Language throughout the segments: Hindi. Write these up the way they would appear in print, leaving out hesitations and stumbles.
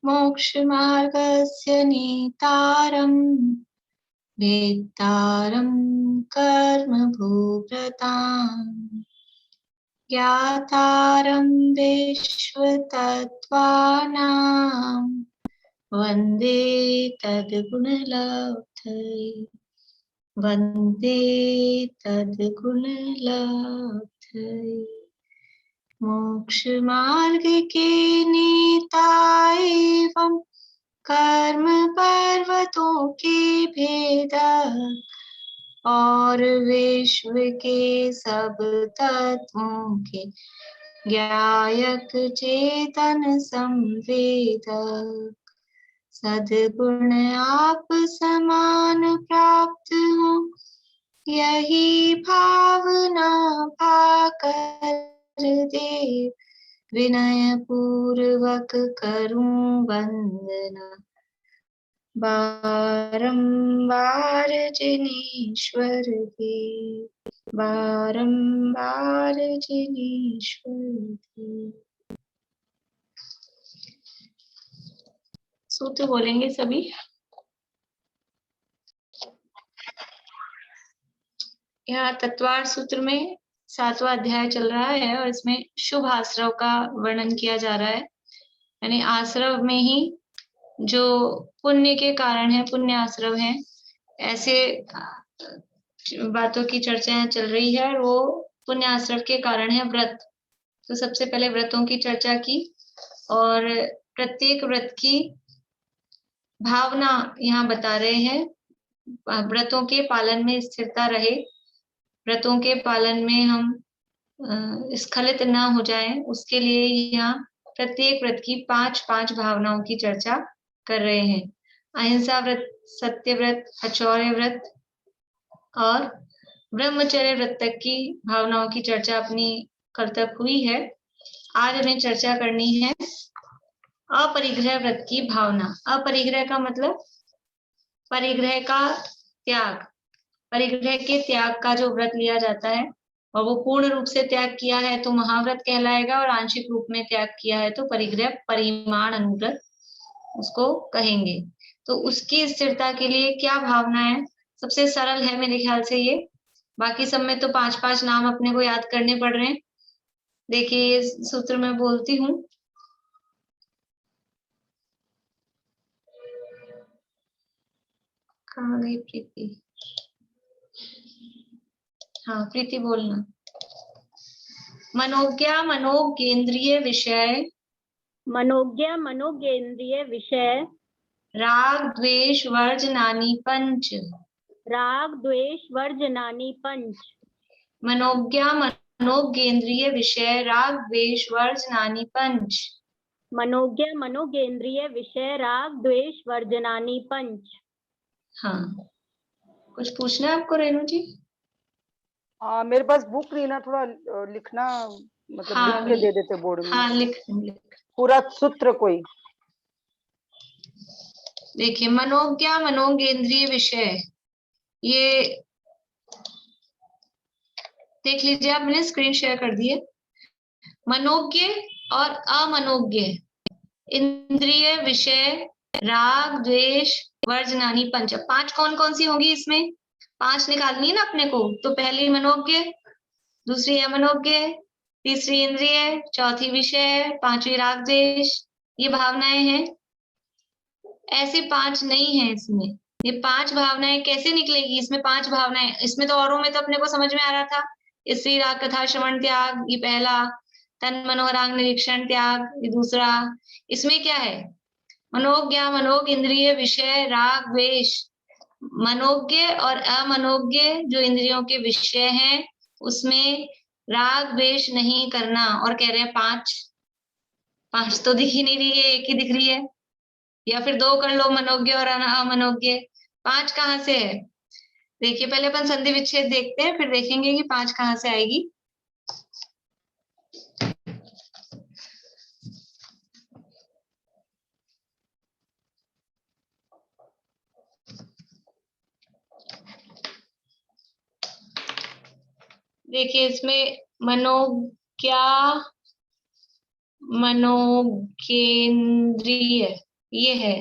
मोक्षमार्गस्य नेतारम् वेत्तारं कर्मभूभृताम् ज्ञातारं विश्वतत्त्वानां वन्दे तद्गुणलब्धये वन्दे तद्गुणलब्धये। मोक्षमार्ग के नेता एवं कर्म पर्वतों के भेदक और विश्व के सब तत्वों के ज्ञायक चेतन संवेदक सद्गुण आप समान प्राप्त हो यही भावना पाकर देव विनय पूर्वक करूं वंदना बारंबार जिनेश्वर देव बारंबार जिनेश्वर देव। सूत्र बोलेंगे सभी। यहाँ तत्वार्थ सूत्र में 7वां अध्याय चल रहा है और इसमें शुभ आश्रव का वर्णन किया जा रहा है। यानी आश्रव में ही जो पुण्य के कारण है, पुण्य आश्रव है, ऐसे बातों की चर्चा चल रही है और वो पुण्य आश्रव के कारण है व्रत। तो सबसे पहले व्रतों की चर्चा की और प्रत्येक व्रत की भावना यहाँ बता रहे हैं। व्रतों के पालन में स्थिरता रहे, व्रतों के पालन में हम स्खलित न हो जाएं, उसके लिए यहाँ प्रत्येक व्रत की 5 भावनाओं की चर्चा कर रहे हैं। अहिंसा व्रत, सत्य व्रत, अचौर्य व्रत और ब्रह्मचर्य व्रत तक की भावनाओं की चर्चा अपनी कल तक हुई है। आज हमें चर्चा करनी है अपरिग्रह व्रत की भावना। अपरिग्रह का मतलब परिग्रह का त्याग, परिग्रह के त्याग का जो व्रत लिया जाता है और वो पूर्ण रूप से त्याग किया है तो महाव्रत कहलाएगा और आंशिक रूप में त्याग किया है तो परिग्रह परिमाण अनुव्रत उसको कहेंगे। तो उसकी स्थिरता के लिए क्या भावना है? सबसे सरल है मेरे ख्याल से ये, बाकी सब में तो 5 नाम अपने को याद करने पड़ रहे हैं। देखिए ये सूत्र में बोलती हूँ। कहाँ गई प्रीति? हाँ प्रीति बोलना। मनोज्ञा मनोगेंद्रिय विषय, मनोज्ञा मनोगेंद्रिय विषय, राग द्वेष वर्जनानि पंच, राग द्वेष वर्जनानि पंच, मनोज्ञा मनोगेंद्रिय विषय, राग द्वेष वर्जनानि पंच, मनोज्ञा मनोगेंद्रिय विषय, राग द्वेष वर्जनानि पंच। हाँ कुछ पूछना है आपको रेणु जी? हाँ मेरे पास बुक नहीं ना, थोड़ा लिखना मतलब हाँ, लिख के दे देते बोर्ड में। हाँ लिख पूरा सूत्र कोई। देखिए मनोज्ञा मनोगेंद्रिय विषय, ये देख लीजिए आप, मैंने स्क्रीन शेयर कर दी है। मनोज्ञ और अमनोज्ञ इंद्रिय विषय, राग द्वेष वर्जनानि पंच। 5 कौन कौन सी होंगी इसमें? 5 निकालनी है ना अपने को। तो पहली मनोज्ञ, दूसरी अमनोज्ञ, तीसरी इंद्रिय, चौथी विषय, 5वीं राग द्वेष। ये भावनाएं हैं। ऐसे 5 नहीं है इसमें। ये 5 भावनाएं कैसे निकलेगी? इसमें 5 भावनाएं, इसमें तो औरों में तो अपने को समझ में आ रहा था। स्त्री राग कथा श्रवण त्याग ये पहला, तन मनोराग निरीक्षण त्याग ये दूसरा। इसमें क्या है? मनोज्ञा मनोग इंद्रिय विषय राग द्वेष। मनोज्ञ और अमनोज्ञ जो इंद्रियों के विषय हैं उसमें राग द्वेष नहीं करना। और कह रहे हैं 5 तो दिख ही नहीं रही है, एक ही दिख रही है। या फिर 2 कर लो, मनोज्ञ और अमनोज्ञ। 5 कहाँ से है? देखिए पहले अपन संधि विच्छेद देखते हैं, फिर देखेंगे कि 5 कहाँ से आएगी। देखिए इसमें मनोज्ञा मनोज्ञेन्द्रिय, ये है,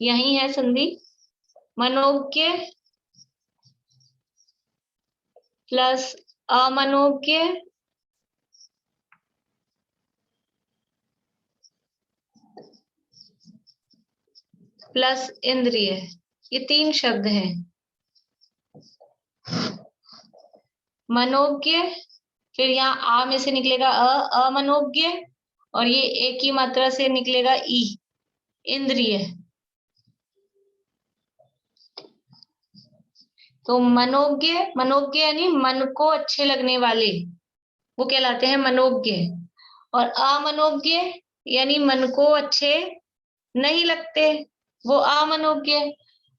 यही है संधि। मनोज्ञ प्लस अमनोज्ञ प्लस इंद्रिय, ये 3 शब्द हैं। मनोज्ञ, फिर यहाँ आ में से निकलेगा अमनोज्ञ, और ये एक ही मात्रा से निकलेगा ई, इंद्रिय। तो मनोज्ञ, मनोज्ञ यानी मन को अच्छे लगने वाले, वो कहलाते हैं मनोज्ञ। और अमनोज्ञ यानी मन को अच्छे नहीं लगते, वो अमनोज्ञ।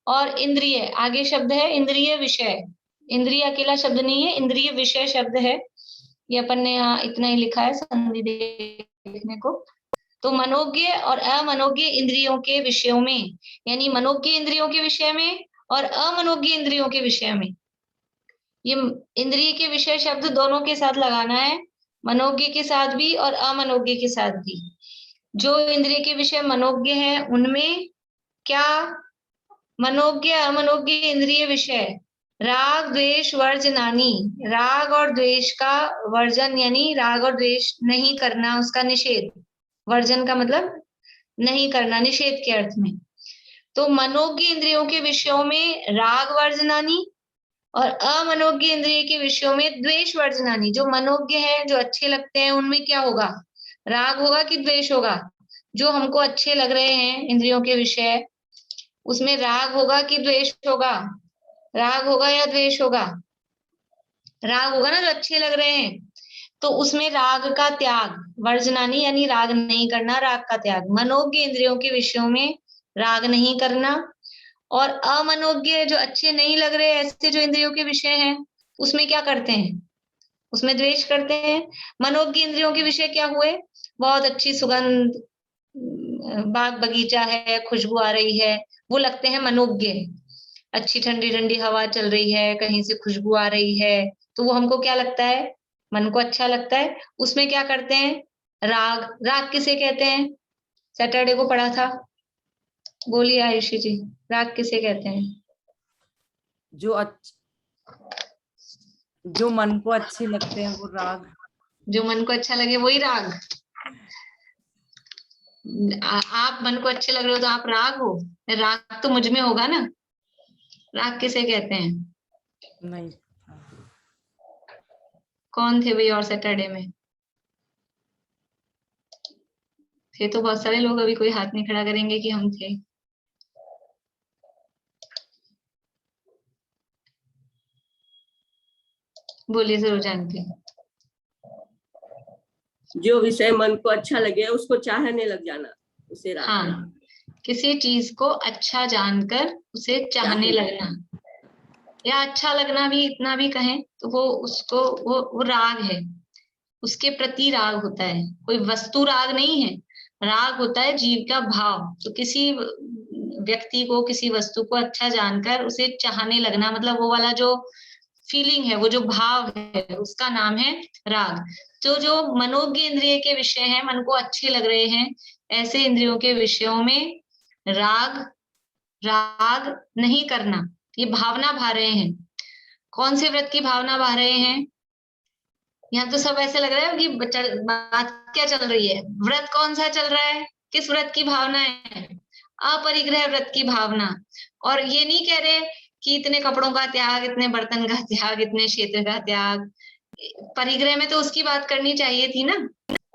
और इंद्रिय, आगे शब्द है इंद्रिय विषय। इंद्रिय अकेला शब्द नहीं है, इंद्रिय विषय शब्द है। ये अपन ने यहाँ इतना ही लिखा है संधि देखने को। तो मनोज्ञ और अमनोज्ञ इंद्रियों के विषयों में, यानी मनोज्ञ इंद्रियों के विषय में और अमनोज्ञ इंद्रियों के विषय में, ये इंद्रिय के विषय शब्द दोनों के साथ लगाना है, मनोज्ञ के साथ भी और अमनोज्ञ के साथ भी। जो इंद्रिय के विषय मनोज्ञ हैं उनमें क्या, मनोज्ञ अमनोज्ञ इंद्रिय विषय राग द्वेष वर्जनानी, राग और द्वेष का वर्जन यानी राग और द्वेष नहीं करना, उसका निषेध। वर्जन का मतलब नहीं करना, निषेध के अर्थ में। तो मनोज्ञ इंद्रियों के विषयों में राग वर्जनानी और अमनोज्ञ इंद्रिय के विषयों में द्वेष वर्जनानी। जो मनोज्ञ है, जो अच्छे लगते हैं, उनमें क्या होगा, राग होगा कि द्वेष होगा। जो हमको अच्छे लग रहे हैं इंद्रियों के विषय, उसमें राग होगा कि द्वेष होगा, राग होगा या द्वेष होगा, राग होगा ना, जो अच्छे लग रहे हैं। तो उसमें राग का त्याग, वर्जनानी यानी राग नहीं करना, राग का त्याग। मनोज्ञ इंद्रियों के विषयों में राग नहीं करना, और अमनोज्ञ जो अच्छे नहीं लग रहे ऐसे जो इंद्रियों के विषय हैं, उसमें क्या करते हैं, उसमें द्वेष करते हैं। मनोज्ञ इंद्रियों के विषय क्या हुए, बहुत अच्छी सुगंध, बाग बगीचा है, खुशबू आ रही है, वो लगते हैं मनोज्ञ। अच्छी ठंडी ठंडी हवा चल रही है, कहीं से खुशबू आ रही है, तो वो हमको क्या लगता है, मन को अच्छा लगता है। उसमें क्या करते हैं, राग। राग किसे कहते हैं, सैटरडे को पढ़ा था, बोलिए आयुषी जी, राग किसे कहते हैं। जो मन को अच्छे लगते हैं वो राग, जो मन को अच्छा लगे वही राग। आप मन को अच्छे लग रहे हो तो आप राग हो, राग तो मुझ में होगा ना। राग किसे कहते हैं, नहीं कौन थे भाई और सैटरडे में थे, तो बहुत सारे लोग, अभी कोई हाथ नहीं खड़ा करेंगे कि हम थे। बोलिए जरूर जानते। जो विषय मन को अच्छा लगे उसको चाहने लग जाना, उसे राग हाँ, किसी चीज को अच्छा जानकर उसे चाहने लगना, या अच्छा लगना भी, इतना भी कहें तो वो उसको वो राग है, उसके प्रति राग होता है। कोई वस्तु राग नहीं है, राग होता है जीव का भाव। तो किसी व्यक्ति को, किसी वस्तु को अच्छा जानकर उसे चाहने लगना, मतलब वो वाला जो फीलिंग है, वो जो भाव है, उसका नाम है राग। तो जो मनोज्ञ इंद्रिय के विषय हैं, मन को अच्छे लग रहे हैं, ऐसे इंद्रियों के विषयों में राग राग नहीं करना, ये भावना भा रहे हैं। कौन से व्रत की भावना भा रहे हैं, यहाँ तो सब ऐसे लग रहा है कि बात क्या चल रही है, व्रत कौन सा चल रहा है, किस व्रत की भावना है, अपरिग्रह व्रत की भावना। और ये नहीं कह रहे कि इतने कपड़ों का त्याग, इतने बर्तन का त्याग, इतने क्षेत्र का त्याग। परिग्रह में तो उसकी बात करनी चाहिए थी ना,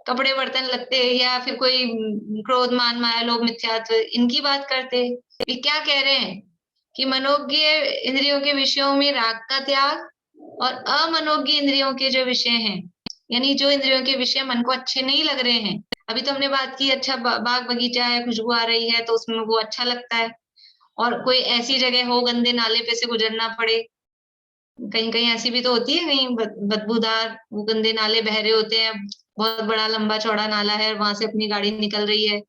कपड़े बर्तन लगते, या फिर कोई क्रोध मान माया लोभ मिथ्यात्व, इनकी बात करते। ये क्या कह रहे हैं कि मनोज्ञ इंद्रियों के विषयों में राग का त्याग, और अमनोज्ञ इंद्रियों के जो विषय हैं, यानी जो इंद्रियों के विषय मन को अच्छे नहीं लग रहे हैं। अभी तो हमने बात की, अच्छा बाग बगीचा है, खुशबू आ रही है, तो उसमें वो अच्छा लगता है। और कोई ऐसी जगह हो, गंदे नाले पे से गुजरना पड़े, कहीं कहीं ऐसी भी तो होती है, कहीं बदबूदार वो गंदे नाले बह रहे होते हैं, बहुत बड़ा लंबा चौड़ा नाला है, वहां से अपनी गाड़ी निकल रही है,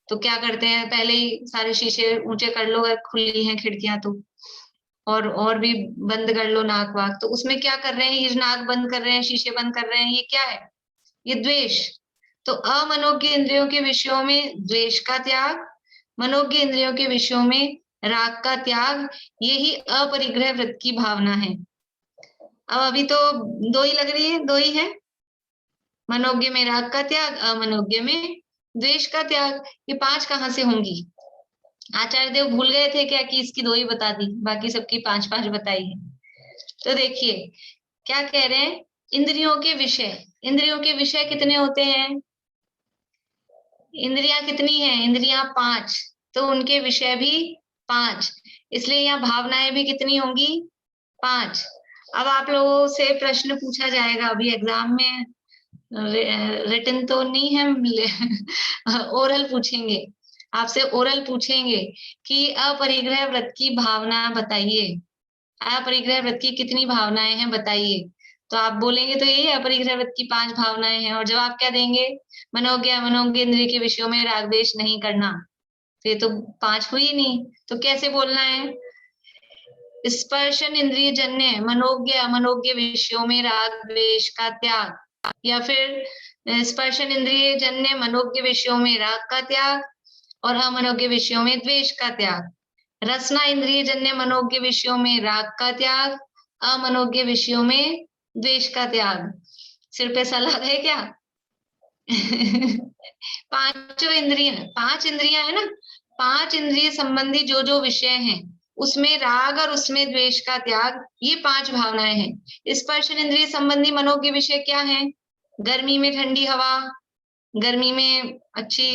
तो क्या करते हैं, पहले ही सारे शीशे ऊंचे कर लो, खुली हैं खिड़कियां तो, और भी बंद कर लो नाक वाक। तो उसमें क्या कर रहे हैं, ये नाक बंद कर रहे हैं, शीशे बंद कर रहे हैं, ये क्या है, ये द्वेष। तो अमनोज्ञ इंद्रियों के विषयों में द्वेष का त्याग, मनोज्ञ इंद्रियों के विषयों में राग का त्याग, यही अपरिग्रह वृत्त की भावना है। अब अभी तो दो ही लग रही है, दो ही है, मनोज्ञ में राग का त्याग, अमनोज्ञ में द्वेष का त्याग। ये 5 कहाँ से होंगी? आचार्य देव भूल गए थे क्या कि इसकी 2 ही बता दी, बाकी सबकी 5-5 बताई है। तो देखिए क्या कह रहे हैं, इंद्रियों के विषय, इंद्रियों के विषय कितने होते हैं? इंद्रियां कितनी हैं? इंद्रियां 5, तो उनके विषय भी 5, इसलिए यहाँ भावनाएं भी कितनी होंगी? 5। अब आप लोगों से प्रश्न पूछा जाएगा अभी एग्जाम में, रिटन तो नहीं है, ओरल पूछेंगे आपसे, ओरल पूछेंगे कि अपरिग्रह व्रत की भावना बताइए, अपरिग्रह व्रत की कितनी भावनाएं हैं बताइए। तो आप बोलेंगे तो यही अपरिग्रह व्रत की 5 भावनाएं हैं, और जवाब क्या देंगे? मनोज्ञ अमनोज्ञ इंद्रिय के विषयों में राग द्वेष नहीं करना। तो ये तो 5 हुई नहीं, तो कैसे बोलना है? स्पर्शन इंद्रिय जन्य मनोज्ञ अमनोज्ञ विषयों में राग द्वेष का त्याग, या फिर स्पर्शन इंद्रिय जन्य मनोज्ञ विषयों में राग का त्याग और अमनोज्ञ विषयों में द्वेष का त्याग। रसना इंद्रिय जन्य मनोज्ञ विषयों में राग का त्याग, अमनोज्ञ विषयों में द्वेष का त्याग। सिर पे सलाह है क्या? पांचों इंद्रिय, 5 इंद्रियां है ना, 5 इंद्रिय संबंधी जो जो विषय हैं उसमें राग और उसमें द्वेष का त्याग, ये 5 भावनाएं हैं। स्पर्शन इंद्रिय संबंधी मनोज्ञ विषय क्या है? गर्मी में ठंडी हवा, गर्मी में अच्छी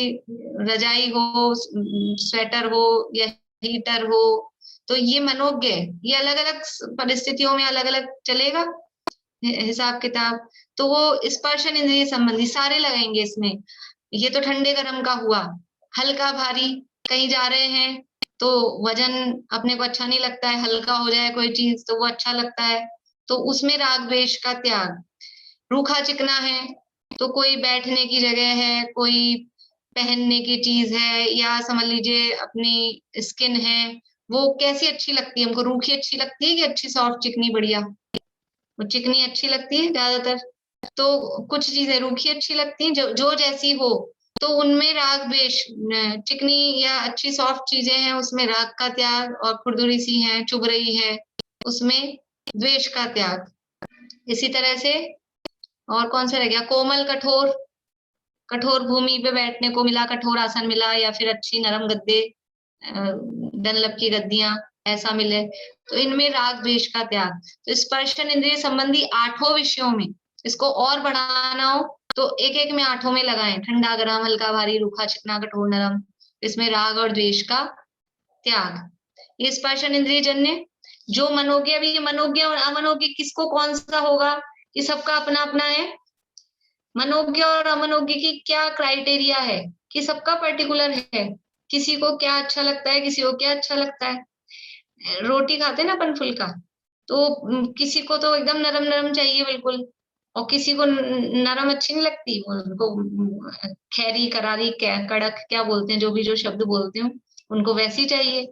रजाई हो, स्वेटर हो या हीटर हो, तो ये मनोज्ञ है। ये अलग अलग परिस्थितियों में अलग अलग चलेगा हिसाब किताब। तो वो स्पर्शन इंद्रिय संबंधी सारे लगाएंगे इसमें। ये तो ठंडे गर्म का हुआ। हल्का भारी, कहीं जा रहे हैं तो वजन अपने को अच्छा नहीं लगता है, हल्का हो जाए कोई चीज तो वो अच्छा लगता है, तो उसमें राग द्वेष का त्याग। रूखा चिकना है तो कोई बैठने की जगह है, कोई पहनने की चीज है, या समझ लीजिए अपनी स्किन है, वो कैसी अच्छी लगती है हमको? रूखी अच्छी लगती है कि अच्छी सॉफ्ट चिकनी बढ़िया? वो चिकनी अच्छी लगती है ज्यादातर। तो कुछ चीजें रूखी अच्छी लगती हैं, जो जैसी हो, तो उनमें राग द्वेष। चिकनी या अच्छी सॉफ्ट चीजें हैं उसमें राग का त्याग, और खुरदुरी सी है, चुभ रही है, उसमें द्वेष का त्याग। इसी तरह से और कौन सा रह गया? कोमल कठोर, कठोर भूमि पे बैठने को मिला, कठोर आसन मिला, या फिर अच्छी नरम गद्दे, डनलप की गद्दियां ऐसा मिले, तो इनमें राग द्वेष का त्याग। तो स्पर्शन इंद्रिय संबंधी 8 विषयों में इसको और बढ़ाना हो तो एक एक में 8 में लगाएं, ठंडा गरम, हल्का भारी, रूखा चिकना, कठोर नरम, इसमें राग और द्वेष का त्याग। ये स्पर्शन इंद्रिय जन्य। जो मनोज्ञ, अभी मनोज्ञ और अमनोज्ञ किसको कौन सा होगा? ये सबका अपना अपना है। मनोज्ञ और अमनोज्ञ की क्या क्राइटेरिया है कि सबका पर्टिकुलर है, किसी को क्या अच्छा लगता है, किसी को क्या अच्छा लगता है। रोटी खाते ना अपन फुल्का, तो किसी को तो एकदम नरम नरम चाहिए बिल्कुल, और किसी को नरम अच्छी नहीं लगती, उनको खैरी करारी कड़क क्या बोलते हैं, जो भी जो शब्द बोलते हो, उनको वैसी चाहिए।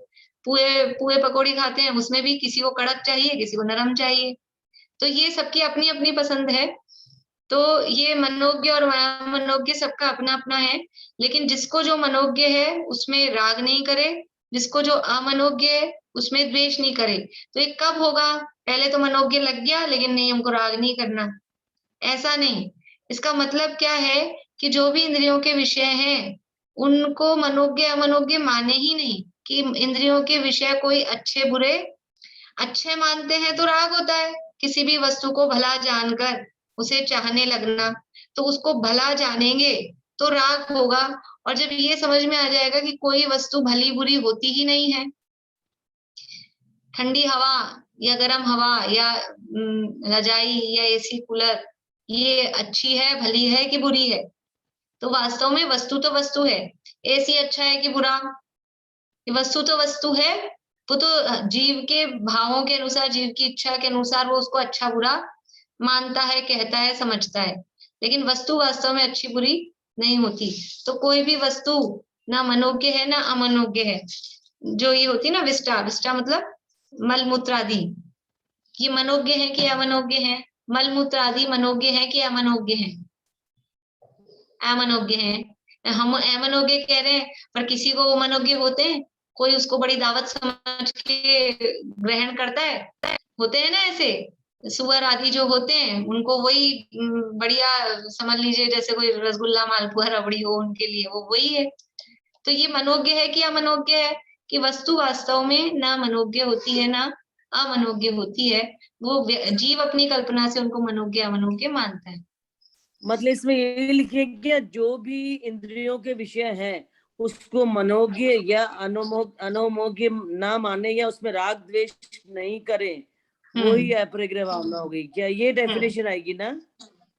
पुए पुए पकौड़ी खाते हैं, उसमें भी किसी को कड़क चाहिए, किसी को नरम चाहिए। तो ये सबकी अपनी अपनी पसंद है। तो ये मनोज्ञ और अमनोज्ञ सबका अपना अपना है, लेकिन जिसको जो मनोज्ञ है उसमें राग नहीं करे, जिसको जो अमनोज्ञ है उसमें द्वेष नहीं करे। तो ये कब होगा? पहले तो मनोज्ञ लग गया लेकिन नहीं, हमको राग नहीं करना, ऐसा नहीं। इसका मतलब क्या है कि जो भी इंद्रियों के विषय हैं उनको मनोज्ञ अमनोज्ञ माने ही नहीं, कि इंद्रियों के विषय कोई अच्छे बुरे, अच्छे मानते हैं तो राग होता है। किसी भी वस्तु को भला जानकर उसे चाहने लगना, तो उसको भला जानेंगे तो राग होगा। और जब ये समझ में आ जाएगा कि कोई वस्तु भली बुरी होती ही नहीं है, ठंडी हवा या गर्म हवा या रजाई या एसी कूलर, ये अच्छी है, भली है कि बुरी है? तो वास्तव में वस्तु तो वस्तु है। एसी अच्छा है कि बुरा? ये वस्तु तो वस्तु है। वो तो जीव के भावों के अनुसार, जीव की इच्छा के अनुसार वो उसको अच्छा बुरा मानता है, कहता है, समझता है, लेकिन वस्तु वास्तव में अच्छी बुरी नहीं होती। तो कोई भी वस्तु ना मनोज्ञ है ना अमनोज्ञ है। जो ये होती ना विष्टा, विष्टा मतलब मल मूत्र आदि, ये मनोज्ञ है कि अमनोज्ञ है? मल मूत्र आदि मनोज्ञ है कि अमनोज्ञ है? अमनोज्ञ हैं। हम अमनोज्ञ कह रहे हैं, पर किसी को वो मनोज्ञ होते हैं, कोई उसको बड़ी दावत समझ के ग्रहण करता है, होते हैं ना ऐसे सुअर आदि जो होते हैं, उनको वही बढ़िया समझ लीजिए, जैसे कोई रसगुल्ला मालपुआ रबड़ी हो, उनके लिए वो वही है। तो ये मनोज्ञ है कि अमनोज्ञ है, कि वस्तु वास्तव में ना मनोज्ञ होती है ना अमनोज्ञ होती है, वो जीव अपनी कल्पना से उनको मनोज्ञ अमनोज्ञ मानता है। मतलब इसमें ये लिखिए कि जो भी इंद्रियों के विषय हैं उसको मनोज्ञ या अनोमोज्ञ ना माने या उसमें राग द्वेष नहीं करें, वही अपरिग्रह भावना होगी। क्या ये डेफिनेशन आएगी ना?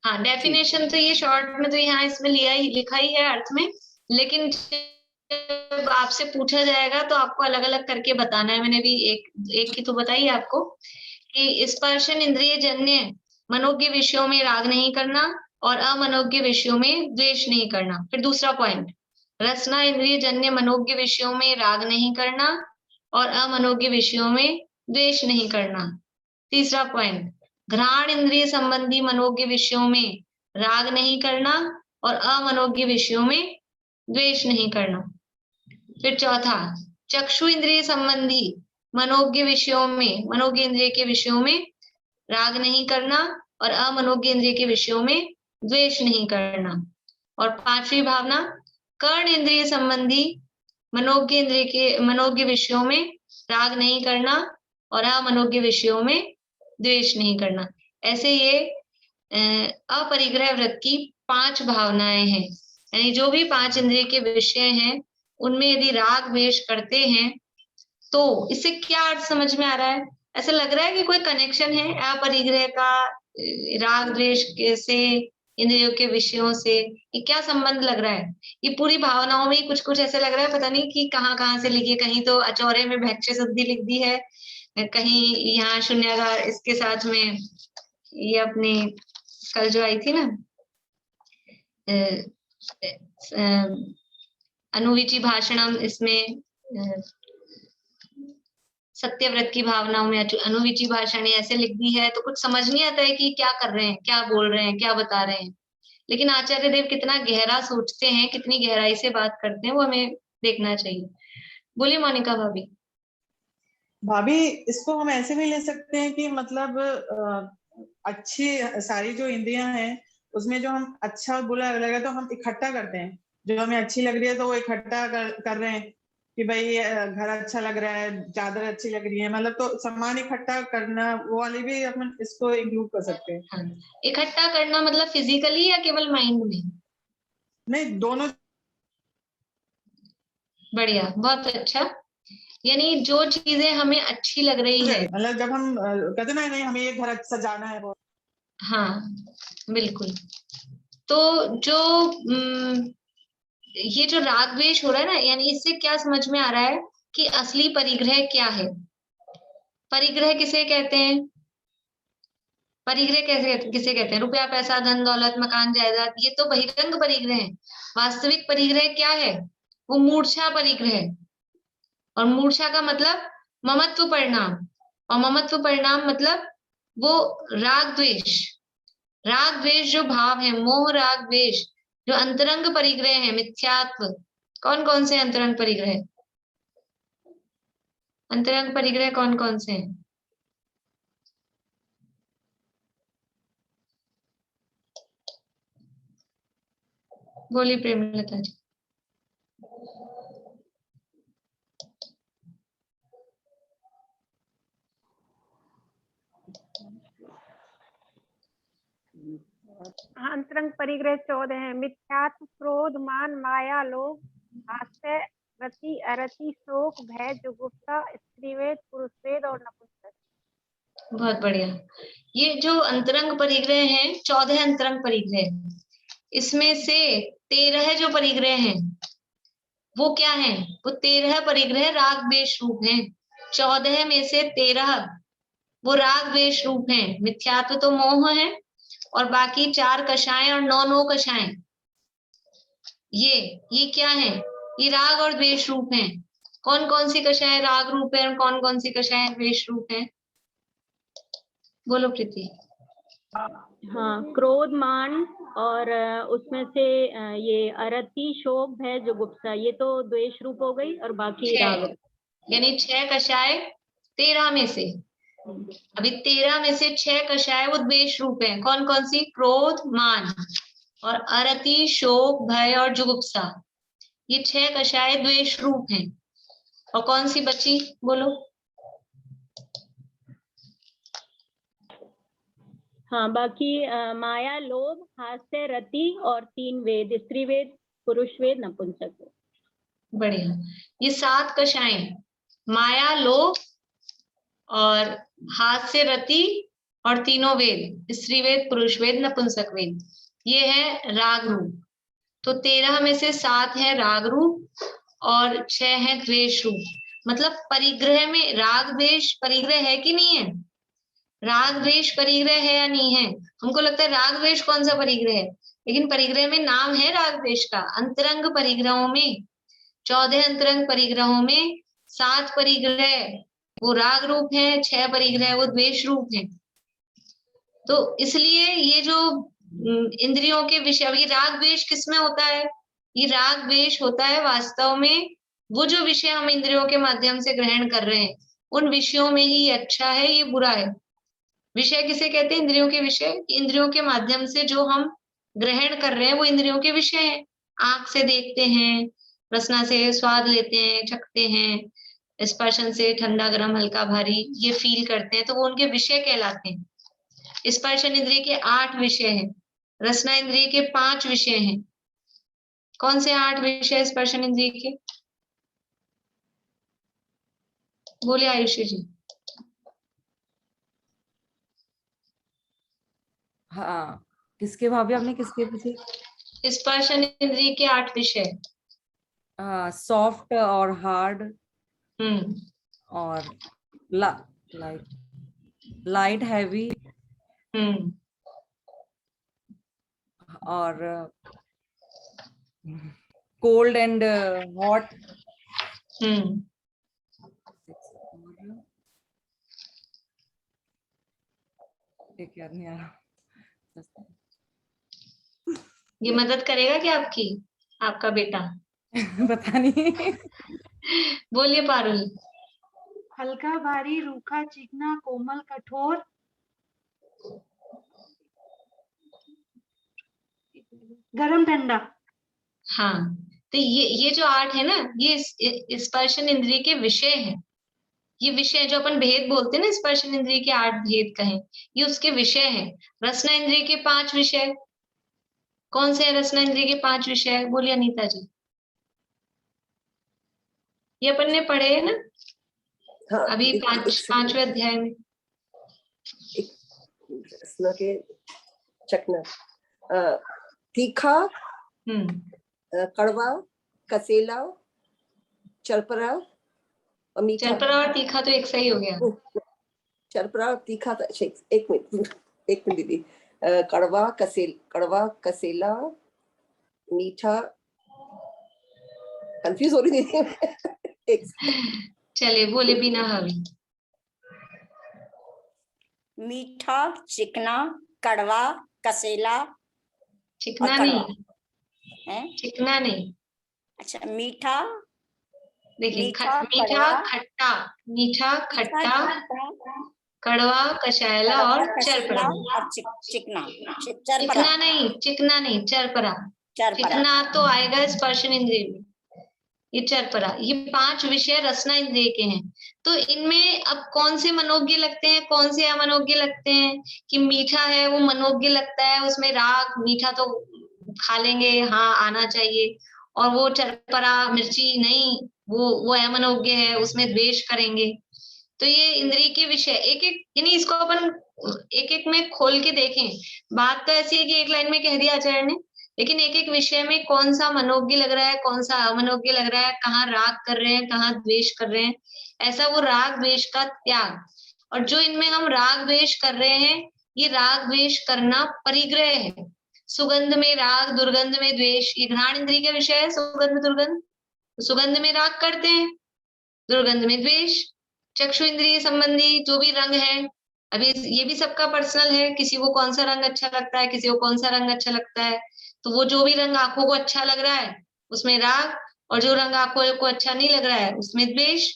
हाँ, डेफिनेशन तो ये शॉर्ट में तो यहाँ इसमें लिखा ही है अर्थ में, लेकिन जब आपसे पूछा जाएगा तो आपको अलग अलग करके बताना है। मैंने भी एक की तो बताई आपको कि स्पर्शन इंद्रिय जन्य मनोज्ञ विषयों में राग नहीं करना और अमनोज्ञ विषयों में द्वेष नहीं करना। फिर दूसरा पॉइंट, रसना इंद्रिय जन्य मनोज्ञ विषयों में राग नहीं करना और अमनोज्ञ विषयों में द्वेष नहीं करना। तीसरा पॉइंट, घ्राण इंद्रिय संबंधी मनोज्ञ विषयों में राग नहीं करना और अमनोज्ञ विषयों में द्वेष नहीं करना। फिर चौथा, चक्षु इंद्रिय संबंधी मनोज्ञ विषयों में, मनोज्ञ इंद्रिय के विषयों में राग नहीं करना और अमनोज्ञ इंद्रिय के विषयों में द्वेष नहीं करना। और पांचवी भावना, कर्ण इंद्रिय संबंधी मनोज्ञ विषयों में राग नहीं करना और अमनोज्ञ विषयों में द्वेष नहीं करना। ऐसे ये अपरिग्रह व्रत की 5 भावनाएं हैं, यानी जो भी 5 इंद्रिय के विषय हैं उनमें यदि राग द्वेष करते हैं तो इससे क्या अर्थ समझ में आ रहा है? ऐसा लग रहा है कि कोई कनेक्शन है अपरिग्रह का राग द्वेष से, इंद्रियों के विषयों से, ये क्या संबंध लग रहा है? ये पूरी भावनाओं में कुछ कुछ ऐसे लग रहा है, पता नहीं कि कहाँ से लिखी है। कहीं तो अचौरे में भैक्ष्य शुद्धि लिख दी है, कहीं यहाँ शून्यागार इसके साथ में ये अपनी कल जो आई थी ना अनुविचि भाषणम, इसमें सत्यव्रत की भावनाओं में अनुविचि भाषण ऐसे लिख दी है, तो कुछ समझ नहीं आता है कि क्या कर रहे हैं, क्या बोल रहे हैं, क्या बता रहे हैं। लेकिन आचार्य देव कितना गहरा सोचते हैं, कितनी गहराई से बात करते हैं, वो हमें देखना चाहिए। बोलिए मोनिका भाभी। भाभी, इसको हम ऐसे भी ले सकते हैं कि मतलब अच्छी सारी जो इंद्रियां हैं उसमें जो हम अच्छा और बुरा लगे तो हम इकट्ठा करते हैं, जो हमें अच्छी लग रही है तो वो इकट्ठा कर रहे हैं कि भाई घर अच्छा लग रहा है, चादर अच्छी लग रही है, मतलब तो सामान इकट्ठा करना, वो वाली भी अपन इसको इंक्लूड कर सकते हैं। हाँ, इकट्ठा करना मतलब फिजिकली या केवल माइंड में? नहीं, दोनों। बढ़िया, बहुत अच्छा। यानी जो चीजें हमें अच्छी लग रही है, मतलब जब हम कहते ना नहीं हमें ये घर सजाना है वो। हाँ बिल्कुल। तो जो ये जो राग द्वेष हो रहा है ना, यानी इससे क्या समझ में आ रहा है कि असली परिग्रह क्या है? परिग्रह किसे कहते हैं? परिग्रह किसे कहते हैं? रुपया पैसा धन दौलत मकान जायदाद, ये तो बहिरंग परिग्रह है। वास्तविक परिग्रह क्या है? वो मूर्छा परिग्रह। और मूर्छा का मतलब ममत्व परिणाम, और ममत्व परिणाम मतलब वो राग द्वेष। राग द्वेष जो भाव है, मोह राग द्वेष, जो अंतरंग परिग्रह है, मिथ्यात्व। कौन कौन से अंतरंग परिग्रह? अंतरंग परिग्रह कौन कौन से हैं? बोलिए प्रेमलता जी। अंतरंग परिग्रह 14 है। मिथ्यात्व, क्रोध, मान, माया, लोभ, हास्य, रति, अरति, शोक, भय, जुगुप्सा, स्त्रीवेद, पुरुषवेद और नपुंसक। बहुत बढ़िया। ये जो अंतरंग परिग्रह हैं, 14 अंतरंग परिग्रह, इसमें से 13 जो परिग्रह हैं वो क्या है? वो 13 परिग्रह राग द्वेष रूप हैं। 14 में से 13 वो राग द्वेष रूप हैं। मिथ्यात्व तो मोह है, और बाकी 4 कषाएं और 9 कषाएं, ये क्या है? ये राग और द्वेष रूप हैं। कौन कौन सी कषाएं राग रूप है और कौन कौन सी कषाएं द्वेष रूप है? बोलो प्रीति। हाँ, क्रोध, मान और उसमें से ये अरति, शोक, भय, जुगुप्सा, ये तो द्वेष रूप हो गई और बाकी राग। यानी 6 कषाय 13 में से, अभी 13 में से 6 कषाय वो द्वेष रूप है। कौन कौन सी? क्रोध, मान और अरति, शोक, भय और जुगुप्सा, ये 6 कषाय द्वेष रूप हैं। और कौन सी बची बोलो? हाँ, बाकी माया, लोभ, हास्य, रति और 3 वेद, स्त्री वेद, पुरुष वेद, नपुंसक वेद। बढ़िया। ये 7 कषाय, माया, लोभ और हास्य, रति और तीनों वेद, स्त्री वेद, पुरुष वेद, नपुंसक वेद, ये है राग रूप। तो 13 में से 7 है राग रूप और 6 है द्वेष रूप। मतलब परिग्रह में राग द्वेष परिग्रह है कि नहीं है? राग द्वेष परिग्रह है या नहीं है? हमको लगता है राग द्वेष कौन सा परिग्रह है, लेकिन परिग्रह में नाम है राग द्वेष का। अंतरंग परिग्रहों में 14 अंतरंग परिग्रहों में 7 परिग्रह वो राग रूप है, 6 परिग्रह वो द्वेष रूप है। तो इसलिए ये जो इंद्रियों के विषय, ये राग द्वेष किसमें होता है? ये राग द्वेष होता है वास्तव में वो जो विषय हम इंद्रियों के माध्यम से ग्रहण कर रहे हैं, उन विषयों में ही अच्छा है, ये बुरा है। विषय किसे कहते हैं? इंद्रियों के विषय। इंद्रियों के माध्यम से जो हम ग्रहण कर रहे हैं वो इंद्रियों के विषय हैं। आंख से देखते हैं, रसना से स्वाद लेते हैं, चखते हैं, स्पर्शन से ठंडा गरम हल्का भारी ये फील करते हैं, तो वो उनके विषय कहलाते हैं। स्पर्शन इंद्रिय के 8 विषय हैं, रसना इंद्रिय के 5 विषय हैं। कौन से 8 विषय स्पर्शन इंद्रिय के? बोले आयुषी जी। हाँ, किसके भाभी? आपने किसके पूछे? स्पर्शन इंद्रिय के 8 विषय। सॉफ्ट और हार्ड और लाइट हैवी और कोल्ड एंड हॉट। एक याद नहीं आ रहा। ये मदद करेगा क्या आपका बेटा? पता नहीं। बोलिए पारुल। हल्का, भारी, रूखा, चिकना, कोमल, कठोर, गरम, ठंडा। हाँ, तो ये जो 8 है ना, ये स्पर्शन इंद्रिय के विषय है। ये विषय जो अपन भेद बोलते हैं ना, स्पर्शन इंद्रिय के 8 भेद कहें, ये उसके विषय है। रसना इंद्रिय के 5 विषय कौन से है? रसना इंद्रिय के 5 विषय बोलिए अनीता जी। ये अपन ने पढ़े है ना? हाँ, अभी 5वें अध्याय में। रसना के चखना, तीखा, कड़वा, कसेला, चरपरा और मीठा। चरपरा और तीखा तो एक सही हो गया। चरपरा और तीखा, एक मिनट दीदी। कड़वा, कसेला, मीठा, कंफ्यूज हो रही थी। चले बोले बिना भाभी। मीठा, चिकना, कड़वा, कसेला, चिकना नहीं है? चिकना नहीं। अच्छा, मीठा, देखिए मीठा, खट्टा, कड़वा, कषायला और चरपरा। चिकना नहीं, चरपरा। चिकना तो आएगा स्पर्शन इंद्रिय में, ये चरपरा। ये 5 विषय रसना इंद्रिय के हैं। तो इनमें अब कौन से मनोज्ञ लगते हैं, कौन से अमनोज्ञ लगते हैं? कि मीठा है वो मनोज्ञ लगता है, उसमें राग मीठा तो खा लेंगे, हाँ आना चाहिए। और वो चरपरा मिर्ची नहीं, वो अमनोज्ञ है, उसमें द्वेष करेंगे। तो ये इंद्रिय के विषय एक यानी इसको अपन एक में खोल के देखें। बात तो ऐसी है कि एक लाइन में कह दिया आचार्य ने, लेकिन एक विषय में कौन सा मनोज्ञ लग रहा है, कौन सा अमनोज्ञ लग रहा है, कहाँ राग कर रहे हैं, कहाँ द्वेष कर रहे हैं, ऐसा वो राग द्वेष का त्याग। और जो इनमें हम राग द्वेष कर रहे हैं, ये राग द्वेष करना परिग्रह है। सुगंध में राग, दुर्गंध में द्वेष, ये घ्राण इंद्रिय का विषय है। सुगंध दुर्गंध, सुगंध में राग करते हैं, दुर्गंध में द्वेष। चक्षु इंद्रिय संबंधी जो भी रंग है, अभी ये भी सबका पर्सनल है, किसी को कौन सा रंग अच्छा लगता है, किसी को कौन सा रंग अच्छा लगता है, तो वो जो भी रंग आंखों को अच्छा लग रहा है उसमें राग, और जो रंग आंखों को अच्छा नहीं लग रहा है उसमें द्वेष।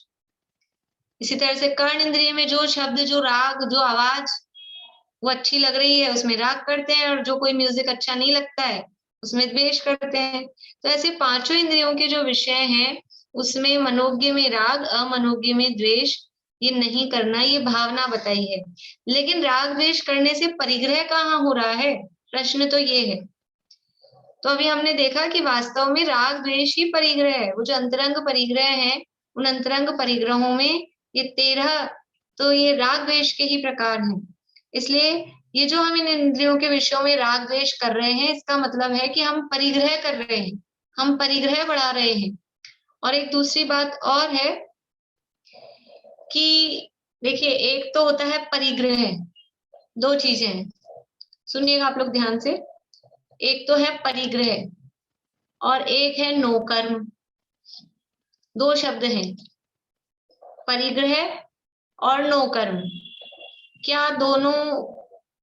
इसी तरह से कर्ण इंद्रिय में जो शब्द, जो राग, जो आवाज वो अच्छी लग रही है उसमें राग करते हैं, और जो कोई म्यूजिक अच्छा नहीं लगता है उसमें द्वेष करते हैं। तो ऐसे पांचों इंद्रियों के जो विषय हैं उसमें मनोज्ञ में राग, अमनोज्ञ में द्वेष, ये नहीं करना, ये भावना बताई है। लेकिन राग द्वेष करने से परिग्रह कहाँ हो रहा है, प्रश्न तो ये है। तो अभी हमने देखा कि वास्तव में राग द्वेष ही परिग्रह है। वो जो अंतरंग परिग्रह है, उन अंतरंग परिग्रहों में ये 13 तो ये राग द्वेष के ही प्रकार हैं। इसलिए ये जो हम इन इंद्रियों के विषयों में राग द्वेष कर रहे हैं, इसका मतलब है कि हम परिग्रह कर रहे हैं, हम परिग्रह बढ़ा रहे हैं। और एक दूसरी बात और है कि देखिए, एक तो होता है परिग्रह, दो चीजें हैं, सुनिएगा आप लोग ध्यान से। एक तो है परिग्रह और एक है नोकर्म, दो शब्द हैं, परिग्रह और नोकर्म। क्या दोनों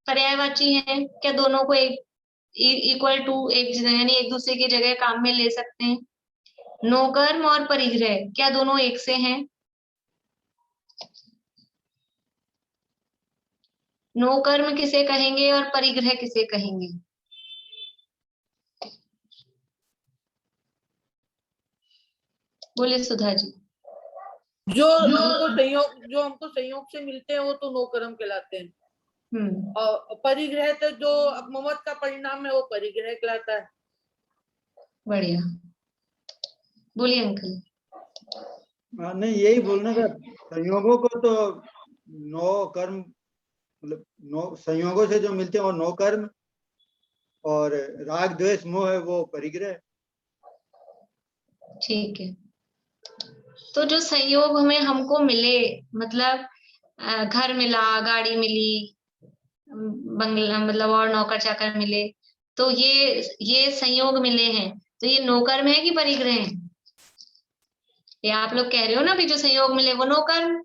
पर्यायवाची हैं? क्या दोनों को एक इक्वल टू, एक यानी एक दूसरे की जगह काम में ले सकते हैं? नोकर्म और परिग्रह क्या दोनों एक से हैं? नोकर्म किसे कहेंगे और परिग्रह किसे कहेंगे? बोले सुधा जी। जो हमको संयोग से मिलते हैं वो तो नोकर्म कहलाते हैं। और परिग्रह तो जो ममत का परिणाम है वो परिग्रह कहलाता है। बढ़िया, बोलिए अंकल। नहीं, यही बोलना था, संयोगों को तो नौ कर्म, मतलब नौ संयोगों से जो मिलते हैं वो नौ कर्म, और राग द्वेष मोह है वो परिग्रह। ठीक है, तो जो संयोग हमें हमको मिले, मतलब घर मिला, गाड़ी मिली, बंगला मतलब और नौकर चाकर मिले, तो ये संयोग मिले हैं, तो ये नौकर्म है कि परिग्रह है? ये आप लोग कह रहे हो ना भी जो संयोग मिले वो नौकर्म।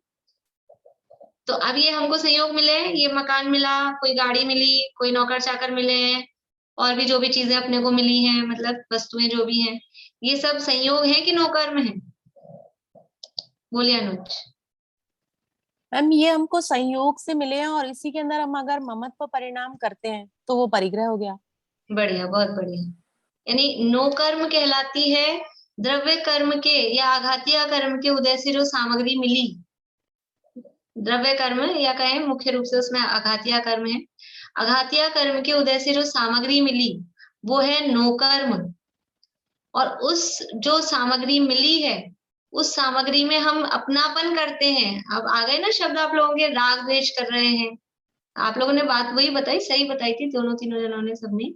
तो अब ये हमको संयोग मिले, ये मकान मिला, कोई गाड़ी मिली, कोई नौकर चाकर मिले हैं, और भी जो भी चीजें अपने को मिली हैं, मतलब वस्तुएं जो भी हैं, ये सब संयोग है कि नौकर्म है? बोलिए अनुज। मैम, ये हमको संयोग से मिले हैं और इसी के अंदर हम अगर ममत्व परिणाम करते हैं तो वो परिग्रह हो गया। बढ़िया, बहुत बढ़िया। यानी नोकर्म कहलाती है द्रव्य कर्म के या आघातीय कर्म के उदय से जो सामग्री मिली। द्रव्य कर्म या कहें मुख्य रूप से उसमें आघातीय कर्म है, आघातीय कर्म के उदय से जो सामग्री मिली वो है नोकर्म। और उस जो सामग्री मिली है उस सामग्री में हम अपनापन करते हैं। अब आ गए ना शब्द आप लोगों के, राग द्वेष कर रहे हैं। आप लोगों ने बात वही बताई, सही बताई थी दोनों तीनों जनों ने, सबने।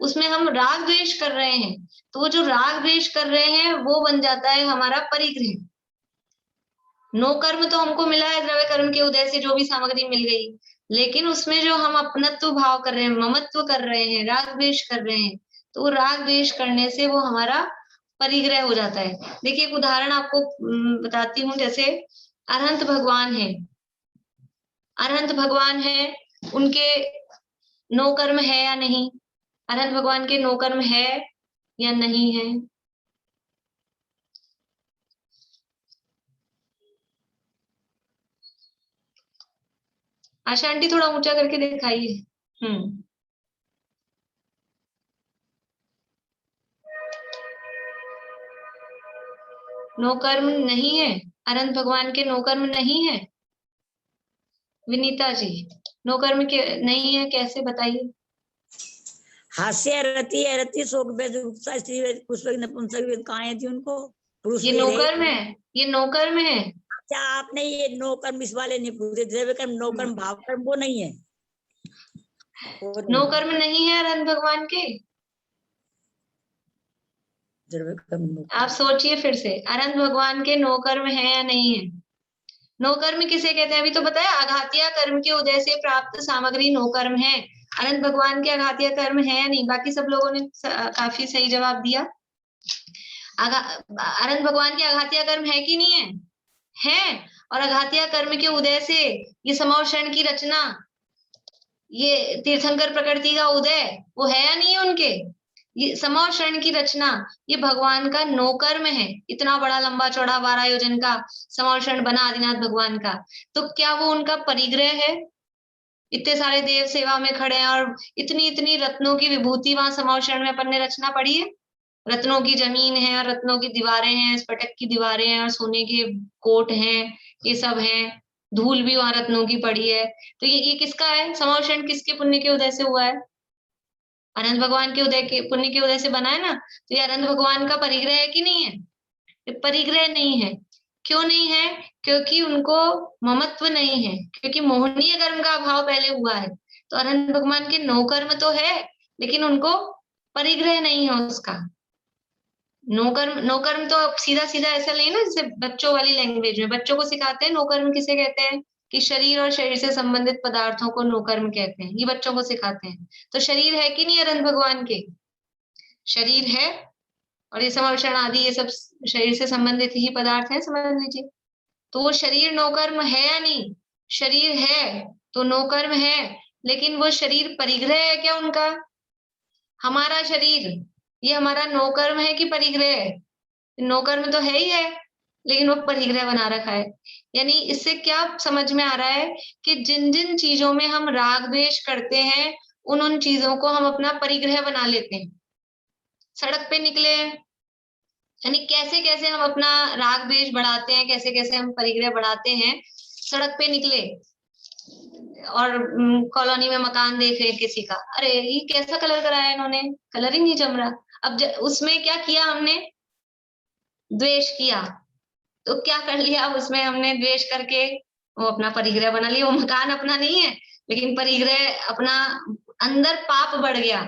उसमें हम राग द्वेष कर रहे हैं, तो वो जो राग द्वेष कर रहे हैं वो बन जाता है हमारा परिग्रह। नो कर्म तो हमको मिला है द्रव्य कर्म के उदय से जो भी सामग्री मिल गई, लेकिन उसमें जो हम अपनत्व भाव कर रहे हैं, ममत्व कर रहे हैं, राग द्वेष कर रहे हैं, तो वो राग द्वेष करने से वो हमारा परिग्रह हो जाता है। देखिए एक उदाहरण आपको बताती हूँ। जैसे अरहंत भगवान है, अरहंत भगवान है, उनके नो कर्म है या नहीं? अरहंत भगवान के नो कर्म है या नहीं है? आशा आंटी थोड़ा ऊंचा करके दिखाइए। नो कर्म नहीं है, अरहंत भगवान के नो कर्म नहीं है। विनीता जी, नो कर्म के नहीं है, कैसे बताइए? हास्य रति अरति शोक स्त्री पुष्पक नपुंसक कहाँ है जी उनको? पुरुष ये नो कर्म है, ये नो कर्म है। अच्छा, आपने ये नो कर्म इस वाले नहीं पूछे, द्रव्य कर्म, नो कर्म, भाव कर्म वो नहीं है। नो कर्म नहीं है अरहंत भगवान के। आप सोचिए फिर से, अरहंत भगवान के नो कर्म है या नहीं है? नो कर्म किसे कहते हैं? अभी तो बताया, आघातीय कर्म के उदय से प्राप्त सामग्री नो कर्म है। अरहंत भगवान के आघातीय कर्म है या नहीं? बाकी सब लोगों ने काफी सही जवाब दिया। अरहंत भगवान के आघातीय कर्म है कि नहीं है? है। और अघातिया कर्म के उदय से ये समौषण की रचना, ये तीर्थंकर प्रकृति का उदय, वो है या नहीं है उनके? ये समौषण की रचना, ये भगवान का नौकर्म है। इतना बड़ा लंबा चौड़ा 12 योजन का समौषण बना आदिनाथ भगवान का, तो क्या वो उनका परिग्रह है? इतने सारे देव सेवा में खड़े हैं और इतनी इतनी रत्नों की विभूति वहां समौषण में अपन ने रचना पड़ी है। रत्नों की जमीन है और रत्नों की दीवारें हैं, स्फटिक की दीवारें हैं और सोने के कोट हैं, ये सब हैं, धूल भी वहां रत्नों की पड़ी है। तो ये किसका है? समौषण किसके पुण्य के उदय से हुआ है? अनंत भगवान के उदय के पुण्य के उदय से बना है ना। तो ये अनंत भगवान का परिग्रह है कि नहीं है? ये परिग्रह नहीं है। क्यों नहीं है? क्योंकि उनको ममत्व नहीं है, क्योंकि मोहनीय कर्म का अभाव पहले हुआ है। तो अनंत भगवान के नौकर्म तो है, लेकिन उनको परिग्रह नहीं है उसका। नौकर्म तो सीधा सीधा ऐसा नहीं ना, जैसे बच्चों वाली लैंग्वेज में बच्चों को सिखाते हैं नौकर्म किसे कहते हैं, कि शरीर और शरीर से संबंधित पदार्थों को नौकर्म कहते हैं, ये बच्चों को सिखाते हैं। तो शरीर है कि नहीं अनंत भगवान के? शरीर है, और ये समर्षण आदि ये सब शरीर से संबंधित ही पदार्थ है, समझ लीजिए। तो वो शरीर नौकर्म है या नहीं? शरीर है तो नौकर्म है, लेकिन वो शरीर परिग्रह है क्या उनका? हमारा शरीर ये हमारा नौकर्म है कि परिग्रह है? नौकर्म तो है ही है, लेकिन वो परिग्रह बना रखा है। यानी इससे क्या समझ में आ रहा है कि जिन जिन चीजों में हम राग द्वेष करते हैं, उन चीजों को हम अपना परिग्रह बना लेते हैं। सड़क पे निकले, यानी कैसे कैसे हम अपना राग द्वेष बढ़ाते हैं, कैसे कैसे हम परिग्रह बढ़ाते हैं। सड़क पे निकले और कॉलोनी में मकान देख रहे किसी का, अरे ये कैसा कलर कराया इन्होंने, कलरिंग नहीं जम रहा। अब उसमें क्या किया हमने? द्वेष किया। तो क्या कर लिया उसमें हमने? द्वेष करके वो अपना परिग्रह बना लिया। वो मकान अपना नहीं है, लेकिन परिग्रह अपना, अंदर पाप बढ़ गया,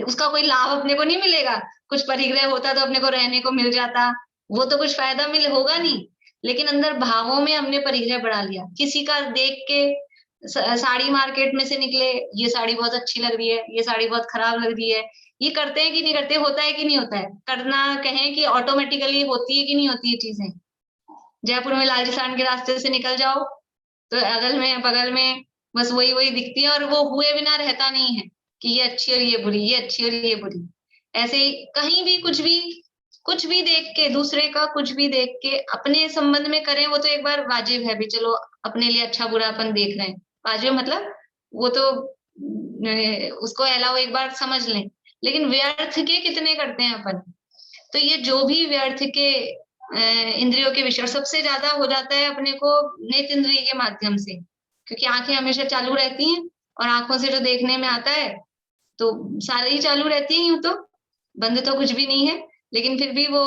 उसका कोई लाभ अपने को नहीं मिलेगा। कुछ परिग्रह होता तो अपने को रहने को मिल जाता, वो तो कुछ फायदा होगा नहीं, लेकिन अंदर भावों में हमने परिग्रह बढ़ा लिया। किसी का देख के साड़ी मार्केट में से निकले, ये साड़ी बहुत अच्छी लग रही है, ये साड़ी बहुत खराब लग रही है, ये करते हैं कि नहीं करते? होता है कि नहीं होता है? करना कहें कि ऑटोमेटिकली होती है कि नहीं होती है चीजें? जयपुर में लालजी के रास्ते से निकल जाओ तो अगल में बगल में बस वही वही दिखती है, और वो हुए बिना रहता नहीं है कि ये अच्छी और ये बुरी, ये अच्छी और ये बुरी। ऐसे ही कहीं भी कुछ भी देख के, दूसरे का कुछ भी देख के अपने संबंध में करें, वो तो एक बार वाजिब है भी, चलो अपने लिए अच्छा बुरा अपन देख रहे हैं, वाजिब मतलब वो तो उसको अलाउ एक बार समझ लें। लेकिन व्यर्थ के कितने करते हैं अपन? तो ये जो भी व्यर्थ के इंद्रियों के विषय, सबसे ज्यादा हो जाता है अपने को नेत्र इंद्रिय के माध्यम से, क्योंकि आंखें हमेशा चालू रहती हैं और आंखों से जो देखने में आता है तो सारी ही चालू रहती है, यूं तो बंद तो कुछ भी नहीं है, लेकिन फिर भी वो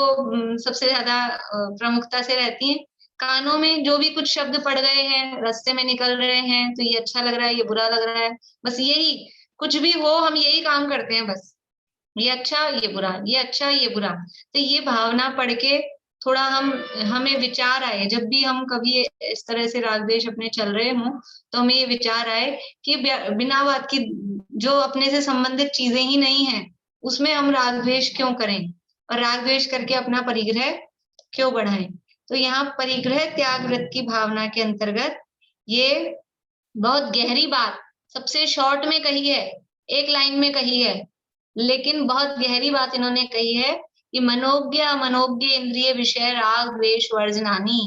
सबसे ज्यादा प्रमुखता से रहती हैं। कानों में जो भी कुछ शब्द पड़ गए हैं, रास्ते में निकल रहे हैं, तो ये अच्छा लग रहा है, ये बुरा लग रहा है, बस यही, कुछ भी हो हम यही काम करते हैं, बस ये अच्छा ये बुरा, ये अच्छा ये बुरा। तो ये भावना पढ़ के थोड़ा हमें विचार आए, जब भी हम कभी इस तरह से राग द्वेष अपने चल रहे हों, तो हमें ये विचार आए कि बिना बात की जो अपने से संबंधित चीजें ही नहीं है, उसमें हम राग द्वेष क्यों करें, और राग द्वेष करके अपना परिग्रह क्यों बढ़ाएं। तो यहाँ परिग्रह त्याग व्रत की भावना के अंतर्गत ये बहुत गहरी बात सबसे शॉर्ट में कही है, एक लाइन में कही है, लेकिन बहुत गहरी बात इन्होंने कही है कि मनोज्ञ मनोज्ञ इंद्रिय विषय राग द्वेष वर्जनानी।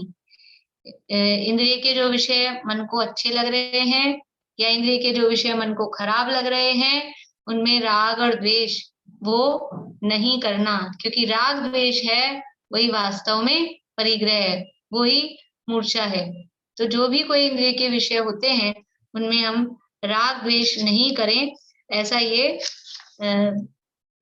इंद्रिय के जो विषय मन को अच्छे लग रहे हैं या इंद्रिय के जो विषय मन को खराब लग रहे हैं, उनमें राग और द्वेष वो नहीं करना, क्योंकि राग द्वेष है वही वास्तव में परिग्रह है, वही मूर्छा है। तो जो भी कोई इंद्रिय के विषय होते हैं उनमें हम राग द्वेष नहीं करें, ऐसा ये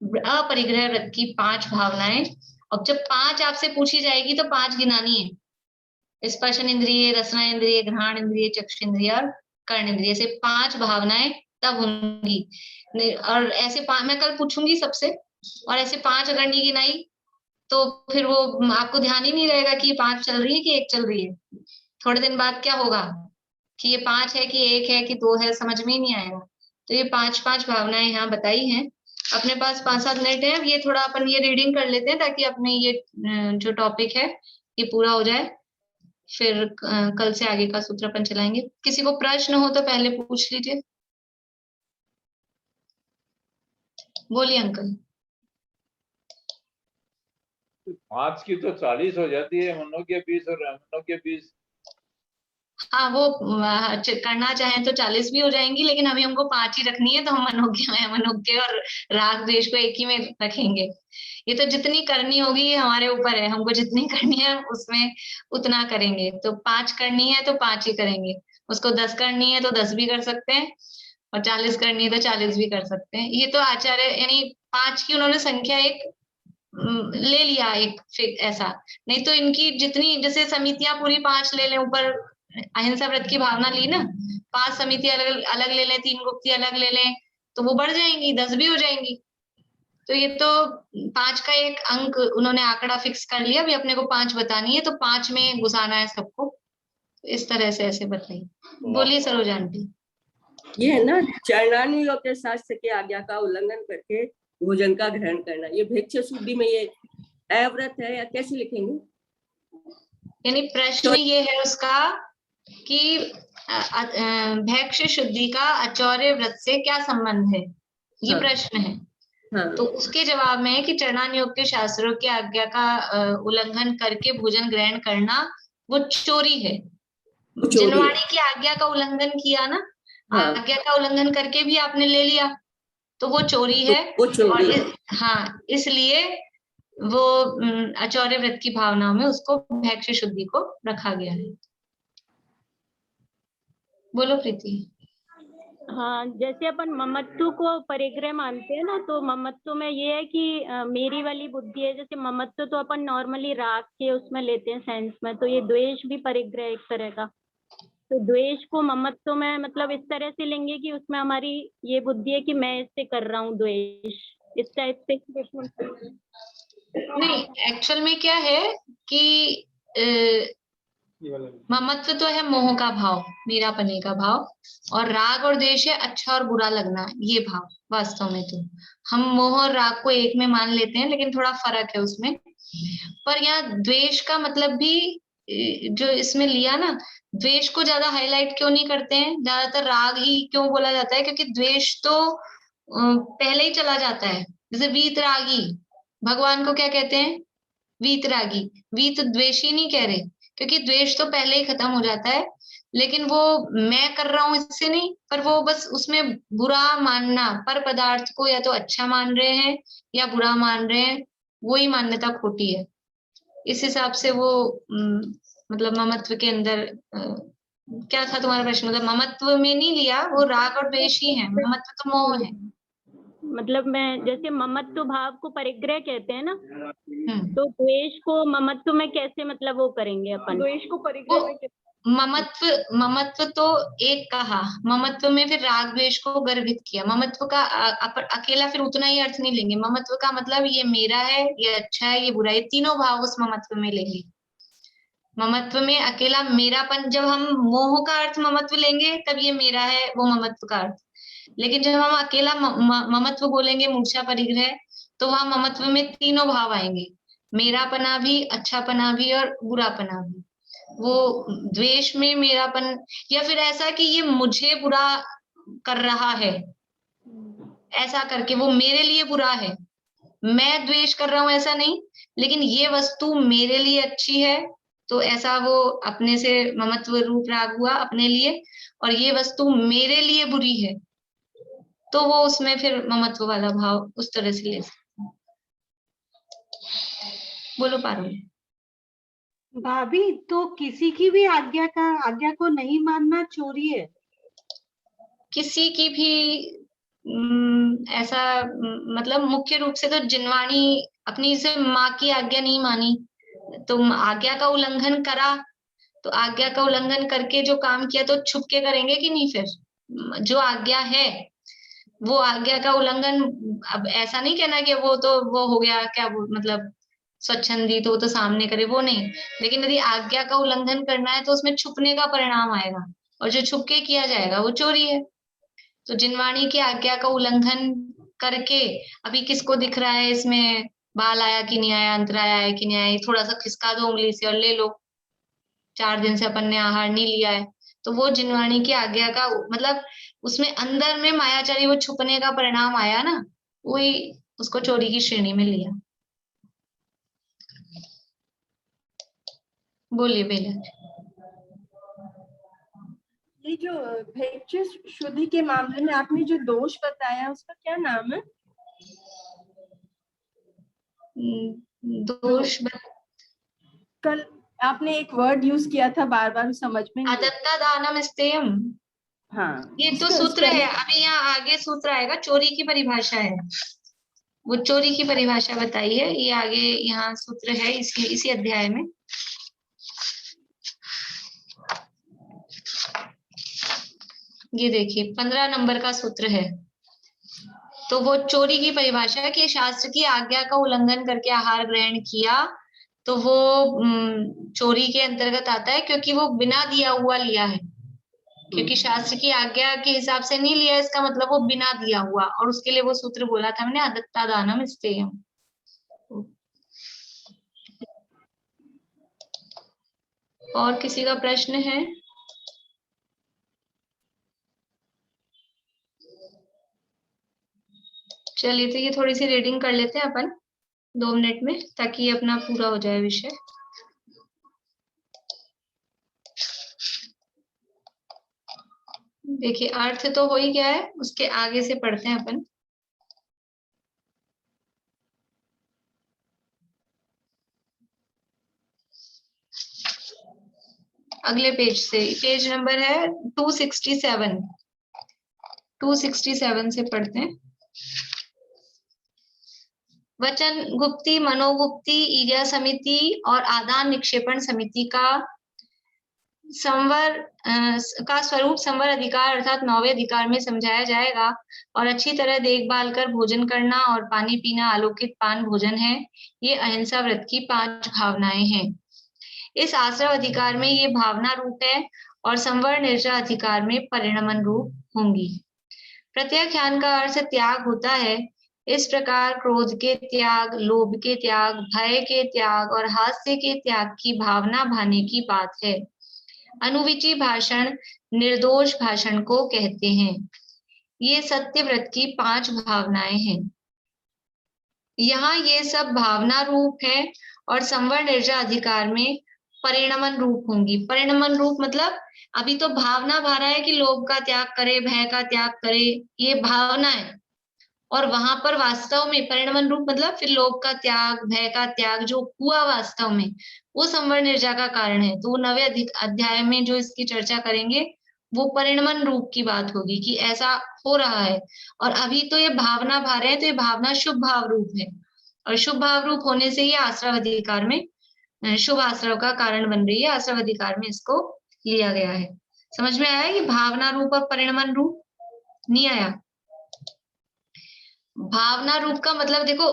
अपरिग्रह व्रत की 5 भावनाएं। अब जब 5 आपसे पूछी जाएगी तो 5 गिनानी है। स्पर्शन इंद्रिय, रसना इंद्रिय, घ्राण इंद्रिय, चक्षु इंद्रिय और कर्ण इंद्रिय से 5 भावनाएं तब होंगी। और ऐसे मैं कल पूछूंगी सबसे, और ऐसे 5 अगर नहीं गिनाई तो फिर वो आपको ध्यान ही नहीं रहेगा कि ये 5 चल रही है कि 1 चल रही है। थोड़े दिन बाद क्या होगा कि ये 5 है कि 1 है कि 2 है, समझ में ही नहीं आएगा। तो ये 5 भावनाएं यहाँ बताई हैं। अपने पास 5-7 मिनट है, अब ये थोड़ा अपन ये रीडिंग कर लेते हैं ताकि अपने ये जो टॉपिक है ये पूरा हो जाए। फिर कल से आगे का सूत्र अपन चलाएंगे। किसी को प्रश्न हो तो पहले पूछ लीजिए। बोलिए अंकल। 5 की तो 40 हो जाती है, मनों के 20 और अमनों के 20। हाँ, वो करना चाहें तो 40 भी हो जाएंगी, लेकिन अभी हमको 5 ही रखनी है, तो हम मनोज्ञ और राग द्वेष को एक ही में रखेंगे। ये तो जितनी करनी होगी ये हमारे ऊपर है, हमको जितनी करनी है उसमें उतना करेंगे। तो 5 करनी है तो 5 ही करेंगे, उसको 10 करनी है तो 10 भी कर सकते हैं, और 40 करनी है तो 40 भी कर सकते हैं। ये तो आचार्य यानी 5 की उन्होंने संख्या एक ले लिया, एक ऐसा। नहीं तो इनकी जितनी, जैसे समितियां पूरी 5 ले लें, ऊपर अहिंसा व्रत की भावना ली ना, 5 समिति अलग अलग ले लें, 3 गुप्ती अलग ले लें, तो वो बढ़ जाएंगी, 10 भी हो जाएंगी। तो ये तो 5 का एक अंक उन्होंने आंकड़ा फिक्स कर लिया, अभी अपने को 5 बतानी है, तो 5 में घुसाना है सबको। इस तरह से ऐसे बताइए। बोलिए सरोजा आंटी। ये है ना, चरणानी योग के शास्त्र की आज्ञा का उल्लंघन करके भोजन का ग्रहण करना, ये भिक्ष शुद्धि में ये अव्रत है या कैसे लिखेंगे? यानी प्रश्न ये है उसका कि भैक्ष शुद्धि का आचौर्य व्रत से क्या संबंध है, ये प्रश्न है। तो उसके जवाब में है कि चरणान योग के शास्त्रों की आज्ञा का उल्लंघन करके भोजन ग्रहण करना वो चोरी है। जिनवाणी की आज्ञा का उल्लंघन किया ना, आज्ञा का उल्लंघन करके भी आपने ले लिया, तो वो चोरी है। और हाँ, इसलिए वो आचौर्य व्रत की भावनाओं में उसको भैक्ष शुद्धि को रखा गया है। बोलो प्रीति। हाँ, जैसे अपन ममत्व को परिग्रह मानते हैं ना, तो ममत्व में ये है कि मेरी वाली बुद्धि है। जैसे ममत्व तो अपन नॉर्मली राग के उसमें लेते हैं सेंस में, तो ये द्वेष भी परिग्रह एक तरह का। तो द्वेष को ममत्व में मतलब इस तरह से लेंगे कि उसमें हमारी ये बुद्धि है कि मैं इससे कर रहा हूँ द्वेष, इस टाइप से। नहीं, एक्चुअल में क्या है कि ममत्व तो है मोह का भाव, मेरापने का भाव, और राग और द्वेष है अच्छा और बुरा लगना, ये भाव। वास्तव में तो हम मोह और राग को एक में मान लेते हैं, लेकिन थोड़ा फर्क है उसमें। पर यहाँ द्वेष का मतलब भी जो इसमें लिया ना, द्वेष को ज्यादा हाईलाइट क्यों नहीं करते हैं, ज्यादातर राग ही क्यों बोला जाता है, क्योंकि द्वेष तो पहले ही चला जाता है। जैसे वीतरागी, भगवान को क्या कहते हैं? वीतरागी। वीत द्वेषी नहीं कह रहे, क्योंकि द्वेष तो पहले ही खत्म हो जाता है। लेकिन वो मैं कर रहा हूं इससे नहीं, पर वो बस उसमें बुरा मानना, पर पदार्थ को या तो अच्छा मान रहे हैं या बुरा मान रहे हैं, वो ही मान्यता खोटी है। इस हिसाब से वो मतलब ममत्व के अंदर क्या था तुम्हारा प्रश्न? मतलब ममत्व में नहीं लिया, वो राग और द्वेष ही है, ममत्व तो मोह है। मतलब मैं जैसे ममत्व भाव को परिग्रह कहते हैं ना, तो द्वेष को ममत्व में कैसे मतलब वो करेंगे अपन? द्वेष को परिग्रह में ममत्व तो एक कहा, ममत्व में फिर राग द्वेष को गर्भित किया। ममत्व का अकेला फिर उतना ही अर्थ नहीं लेंगे। ममत्व का मतलब ये मेरा है, ये अच्छा है, ये बुरा है, ये तीनों भाव उस ममत्व में लेंगे। ममत्व में अकेला मेरापन, जब हम मोह का अर्थ ममत्व लेंगे तब ये मेरा है, वो ममत्व का अर्थ। लेकिन जब हम अकेला ममत्व बोलेंगे मूर्छा परिग्रह, तो वहां ममत्व में तीनों भाव आएंगे, मेरापना भी, अच्छापना भी और बुरापना भी। वो द्वेष में मेरापन, या फिर ऐसा कि ये मुझे बुरा कर रहा है, ऐसा करके वो मेरे लिए बुरा है, मैं द्वेष कर रहा हूं ऐसा नहीं, लेकिन ये वस्तु मेरे लिए अच्छी है, तो ऐसा वो अपने से ममत्व रूप राग हुआ अपने लिए, और ये वस्तु मेरे लिए बुरी है, तो वो उसमें फिर ममत्व वाला भाव उस तरह से ले सकते। बोलो पारुल। भाभी, तो किसी की भी आज्ञा को नहीं मानना चोरी है? किसी की भी ऐसा मतलब मुख्य रूप से तो जिनवाणी अपनी से माँ की आज्ञा नहीं मानी, तो आज्ञा का उल्लंघन करा, तो आज्ञा का उल्लंघन करके जो काम किया तो छुप के करेंगे कि नहीं? फिर जो आज्ञा है वो आज्ञा का उल्लंघन, अब ऐसा नहीं कहना कि वो हो गया क्या, वो मतलब स्वच्छंदी तो सामने करे, वो नहीं। लेकिन यदि आज्ञा का उल्लंघन करना है तो उसमें छुपने का परिणाम आएगा, और जो छुप के किया जाएगा वो चोरी है। तो जिनवाणी की आज्ञा का उल्लंघन करके, अभी किसको दिख रहा है इसमें बाल आया कि नहीं आया, अंतराय आया कि नहीं आया, थोड़ा सा खिसका दो उंगली से और ले लो, 4 दिन से अपन ने आहार नहीं लिया है, तो वो जिनवाणी की आज्ञा का मतलब उसमें अंदर में मायाचारी वो छुपने का परिणाम आया ना, वही उसको चोरी की श्रेणी में लिया। बोलिए बेला। ये जो भेक्ष्य शुद्धि के मामले में आपने जो दोष बताया उसका क्या नाम है? दोष कल आपने एक वर्ड यूज किया था, बार बार समझ में नहीं। अदत्ता दानम स्तेयम। हाँ, ये तो सूत्र है, अभी यहाँ आगे सूत्र आएगा, चोरी की परिभाषा है, वो चोरी की परिभाषा बताई है, ये आगे यहाँ सूत्र है इसी अध्याय में। ये देखिए 15 नंबर का सूत्र है। तो वो चोरी की परिभाषा है कि शास्त्र की आज्ञा का उल्लंघन करके आहार ग्रहण किया तो वो चोरी के अंतर्गत आता है, क्योंकि वो बिना दिया हुआ लिया है, क्योंकि शास्त्र की आज्ञा के हिसाब से नहीं लिया, इसका मतलब वो बिना दिया हुआ, और उसके लिए वो सूत्र बोला था हमने, अदत्ता दानम स्तेयम। और किसी का प्रश्न है? चलिए, तो ये थोड़ी सी रीडिंग कर लेते हैं अपन 2 मिनट में, ताकि ये अपना पूरा हो जाए विषय। देखिए अर्थ तो हो ही गया है, उसके आगे से पढ़ते हैं अपन। अगले पेज से, पेज नंबर है 267। 267 से पढ़ते हैं। वचन गुप्ती, मनोगुप्ती, ईर्या समिति और आदान निक्षेपण समिति का संवर का स्वरूप संवर अधिकार अर्थात 9वें अधिकार में समझाया जाएगा, और अच्छी तरह देखभाल कर भोजन करना और पानी पीना आलोकित पान भोजन है। ये अहिंसा व्रत की 5 भावनाएं हैं। इस आश्रव अधिकार में ये भावना रूप है और संवर निर्जरा अधिकार में परिणमन रूप होंगी। प्रत्याख्यान का अर्थ त्याग होता है। इस प्रकार क्रोध के त्याग, लोभ के त्याग, भय के त्याग और हास्य के त्याग की भावना भाने की बात है। अनुविची भाषण निर्दोष भाषण को कहते हैं। ये सत्य व्रत की 5 भावनाएं हैं। यहाँ ये सब भावना रूप है और संवर निर्जरा अधिकार में परिणमन रूप होंगी। परिणमन रूप मतलब अभी तो भावना भा रहा है कि लोभ का त्याग करे, भय का त्याग करे, ये भावना है, और वहां पर वास्तव में परिणमन रूप मतलब फिर लोभ का त्याग, भय का त्याग जो हुआ वास्तव में, वो संवर निर्जरा का कारण है। तो 9वें अध्याय में जो इसकी चर्चा करेंगे वो परिणमन रूप की बात होगी कि ऐसा हो रहा है, और अभी तो ये भावना भा रहे हैं, तो ये भावना शुभ भाव रूप है, और शुभ भाव रूप होने से ये आश्रव अधिकार में शुभ आश्रव का कारण बन रही है। आश्रव अधिकार में इसको लिया गया है। समझ में आया? ये भावना रूप और परिणमन रूप नहीं आया? भावना रूप का मतलब देखो,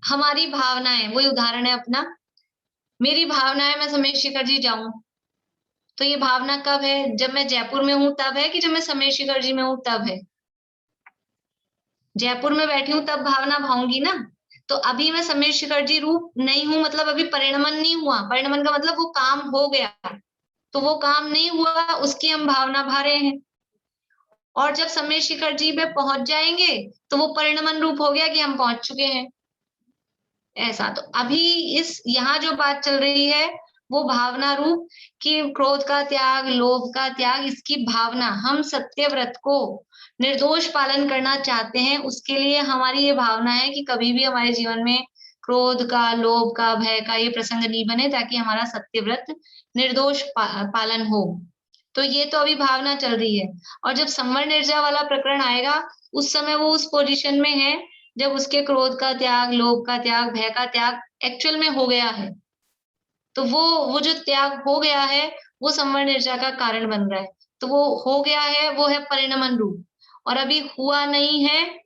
हमारी भावनाएं, वही उदाहरण है अपना, मेरी भावना है मैं समेश शिखर जी जाऊं, तो ये भावना कब है? जब मैं जयपुर में हूं तब है, कि जब मैं समेश शिखर जी में हूं तब है? जयपुर में बैठी हूं तब भावना भाऊंगी ना। तो अभी मैं समेश शिखर जी रूप नहीं हूं, मतलब अभी परिणमन नहीं हुआ। परिणमन का मतलब वो काम हो गया, तो वो काम नहीं हुआ, उसकी हम भावना भा रहे हैं। और जब समेश शिखर जी पे पहुंच जाएंगे तो वो परिणमन रूप हो गया कि हम पहुंच चुके हैं, ऐसा। तो अभी इस यहाँ जो बात चल रही है वो भावना रूप कि क्रोध का त्याग, लोभ का त्याग, इसकी भावना, हम सत्य व्रत को निर्दोष पालन करना चाहते हैं, उसके लिए हमारी ये भावना है कि कभी भी हमारे जीवन में क्रोध का, लोभ का, भय का ये प्रसंग नहीं बने, ताकि हमारा सत्य व्रत निर्दोष पालन हो। तो ये तो अभी भावना चल रही है, और जब संवर निर्जरा वाला प्रकरण आएगा उस समय वो उस पोजीशन में है जब उसके क्रोध का त्याग, लोभ का त्याग, भय का त्याग एक्चुअल में हो गया है। तो वो जो त्याग हो गया है वो संवर निर्जरा का कारण बन रहा है। तो वो हो गया है, वो है परिणमन रूप, और अभी हुआ नहीं है।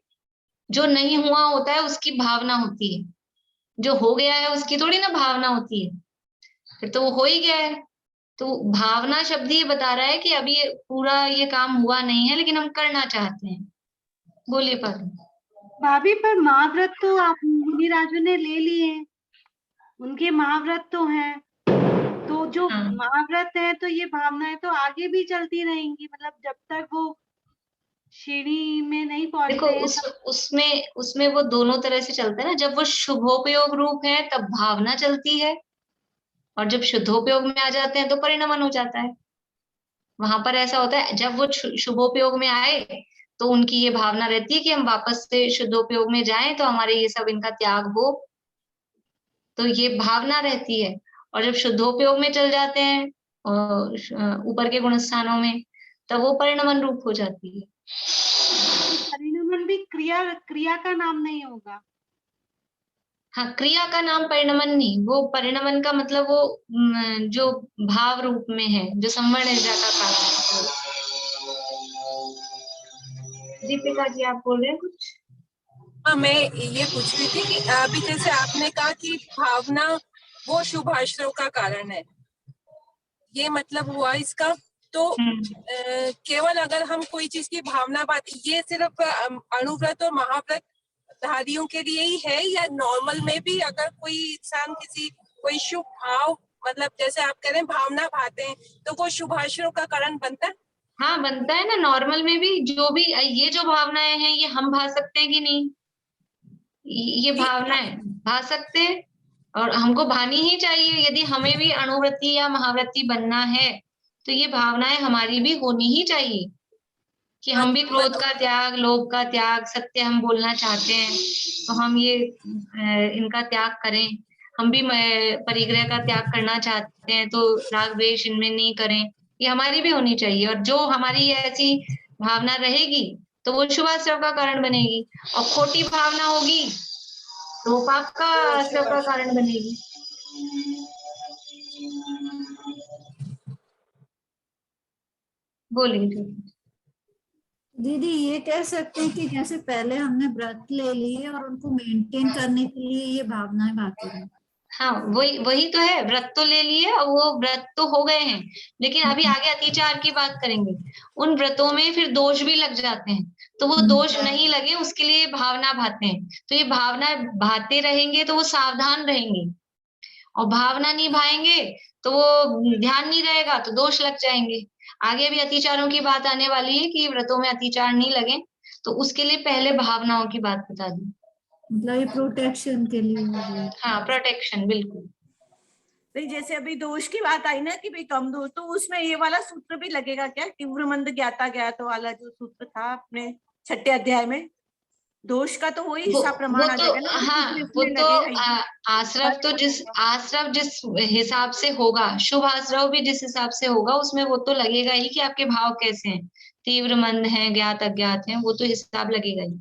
जो नहीं हुआ होता है उसकी भावना होती है, जो हो गया है उसकी थोड़ी ना भावना होती है। फिर तो वो हो ही गया है। तो भावना शब्द ये बता रहा है कि अभी पूरा ये काम हुआ नहीं है, लेकिन हम करना चाहते हैं। बोलिए पर भाभी, पर महाव्रत तो आप मुनि राजू ने ले लिए, उनके महाव्रत तो हैं। तो जो महाव्रत है तो ये भावनाएं तो आगे भी चलती रहेंगी, मतलब जब तक वो सीढ़ी में नहीं देखो पहुंचते हैं उसमें वो दोनों तरह से चलता है ना। जब वो शुभोपयोग रूप है तब भावना चलती है, और जब शुद्धोपयोग में आ जाते हैं तो परिणमन हो जाता है। वहां पर ऐसा होता है, जब वो शुभोपयोग में आए तो उनकी ये भावना रहती है कि हम वापस से शुद्धोपयोग में जाएं तो हमारे ये सब इनका त्याग हो, तो ये भावना रहती है। और जब शुद्धोपयोग में चल जाते हैं ऊपर के गुण स्थानों में, तब वो परिणमन रूप हो जाती है। परिणमन भी क्रिया का नाम नहीं होगा। हाँ, क्रिया का नाम परिणमन नहीं, वो परिणमन का मतलब वो जो भाव रूप में है, जो संवर्ण ऊर्जा का कारण है। दीपिका जी आप बोल रहे हैं कुछ? हाँ, मैं ये पूछ रही थी कि अभी जैसे आपने कहा कि भावना वो शुभ आश्रव का कारण है, ये मतलब हुआ इसका। तो केवल अगर हम कोई चीज की भावना बात, ये सिर्फ अणुव्रत और महाव्रत धारियों के लिए ही है, या नॉर्मल में भी अगर कोई इंसान कोई शुभ भाव, मतलब जैसे आप कह रहे हैं भावना भाते हैं, तो वो शुभाश्रव का कारण बनता है? हाँ, बनता है ना। नॉर्मल में भी जो भी ये जो भावनाएं हैं, ये हम भा सकते हैं कि नहीं? ये भावनाएं भा सकते हैं, और हमको भानी ही चाहिए। यदि हमें भी अणुव्रती या महाव्रती बनना है तो ये भावनाएं हमारी भी होनी ही चाहिए कि हम भी क्रोध का त्याग, लोभ का त्याग, सत्य हम बोलना चाहते हैं तो हम ये इनका त्याग करें। हम भी परिग्रह का त्याग करना चाहते हैं तो राग द्वेष इनमें नहीं करें, ये हमारी भी होनी चाहिए। और जो हमारी ऐसी भावना रहेगी तो वो शुभाश्रव का कारण बनेगी, और खोटी भावना होगी तो वो पाप का आश्रव का कारण बनेगी। बोलिए दीदी, ये कह सकते हैं कि जैसे पहले हमने व्रत ले लिए और उनको मेंटेन करने के लिए ये भावनाएं भाती रही। हाँ, वही तो है। व्रत तो ले लिए और वो व्रत तो हो गए हैं, लेकिन अभी आगे अतिचार की बात करेंगे। उन व्रतों में फिर दोष भी लग जाते हैं, तो वो दोष नहीं लगे उसके लिए भावना भाते हैं। तो ये भावना भाते रहेंगे तो वो सावधान रहेंगे, और भावना नहीं भाएंगे तो वो ध्यान नहीं रहेगा तो दोष लग जाएंगे। आगे भी अतिचारों की बात आने वाली है कि व्रतों में अतिचार नहीं लगे, तो उसके लिए पहले भावनाओं की बात बता दी। मतलब ये प्रोटेक्शन के लिए। हाँ, प्रोटेक्शन, बिल्कुल। नहीं, जैसे अभी दोष की बात आई ना कि भाई कम दोष, तो उसमें ये वाला सूत्र भी लगेगा क्या? तीव्र मंद ज्ञाता ज्ञात वाला जो सूत्र था अपने 6 अध्याय में, दोष का तो वही सा प्रमाण आ जाएगा ना? हाँ, वो तो आश्रव तो जिस हिसाब से होगा, शुभ आश्रव भी जिस हिसाब से होगा उसमें वो तो लगेगा ही कि आपके भाव कैसे हैं, तीव्र मंद हैं, ज्ञात अज्ञात हैं, वो तो हिसाब लगेगा ही।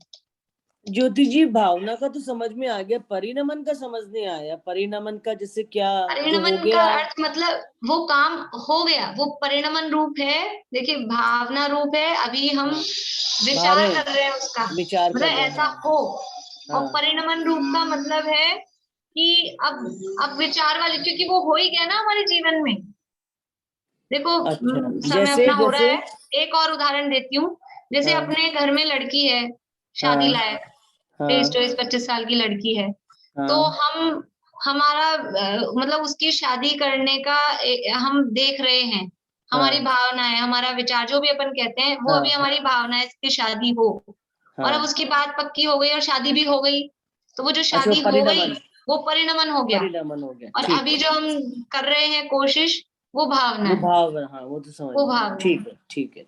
ज्योति जी, भावना का तो समझ में आ गया, परिणमन का समझ नहीं आया। परिणमन का जैसे क्या? परिणमन का अर्थ मतलब वो काम हो गया, वो परिणमन रूप है। देखिए, भावना रूप है, अभी हम विचार कर रहे हैं उसका, मतलब ऐसा हो। और परिणमन रूप का मतलब है कि अब विचार वाले, क्योंकि वो हो ही गया ना हमारे जीवन में। देखो, समय अपना हो रहा है। एक और उदाहरण देती हूँ। जैसे अपने घर में लड़की है, शादी लायक, 23-25 साल की लड़की है, तो हमारा मतलब उसकी शादी करने का हम देख रहे हैं, हमारी भावना है, हमारा विचार, जो भी अपन कहते हैं वो अभी हमारी भावना है कि शादी हो। और अब उसकी बात पक्की हो गई और शादी भी हो गई, तो वो जो शादी हो गई वो परिणमन हो गया। और अभी जो हम कर रहे हैं कोशिश, वो भावना है। हाँ, वो तो समझ। वो भावना। ठीक है।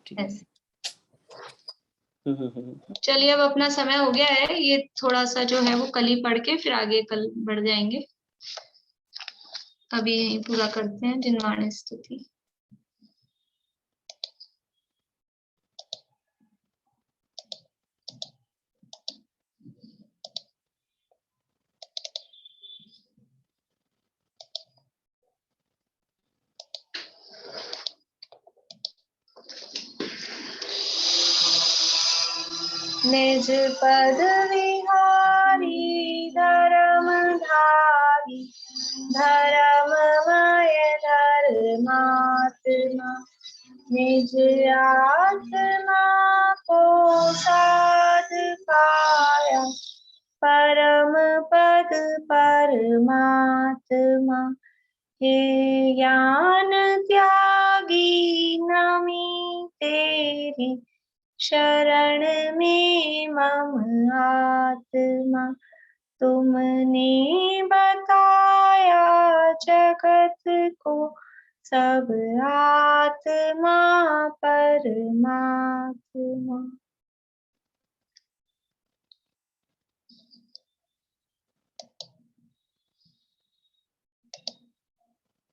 चलिए, अब अपना समय हो गया है, ये थोड़ा सा जो है वो कल ही पढ़ के फिर आगे कल बढ़ जाएंगे। अभी यही पूरा करते हैं जिनवाणी स्तुति। निज पद विहारी धर्मधारी, धर्ममय धर्मात्मा, निज आत्मा को साध पाया, परम पद परमात्मा। हे ज्ञान त्यागी नमी तेरी शरण में मम आत्मा, तुमने बताया जगत को सब आत्मा परमात्मा।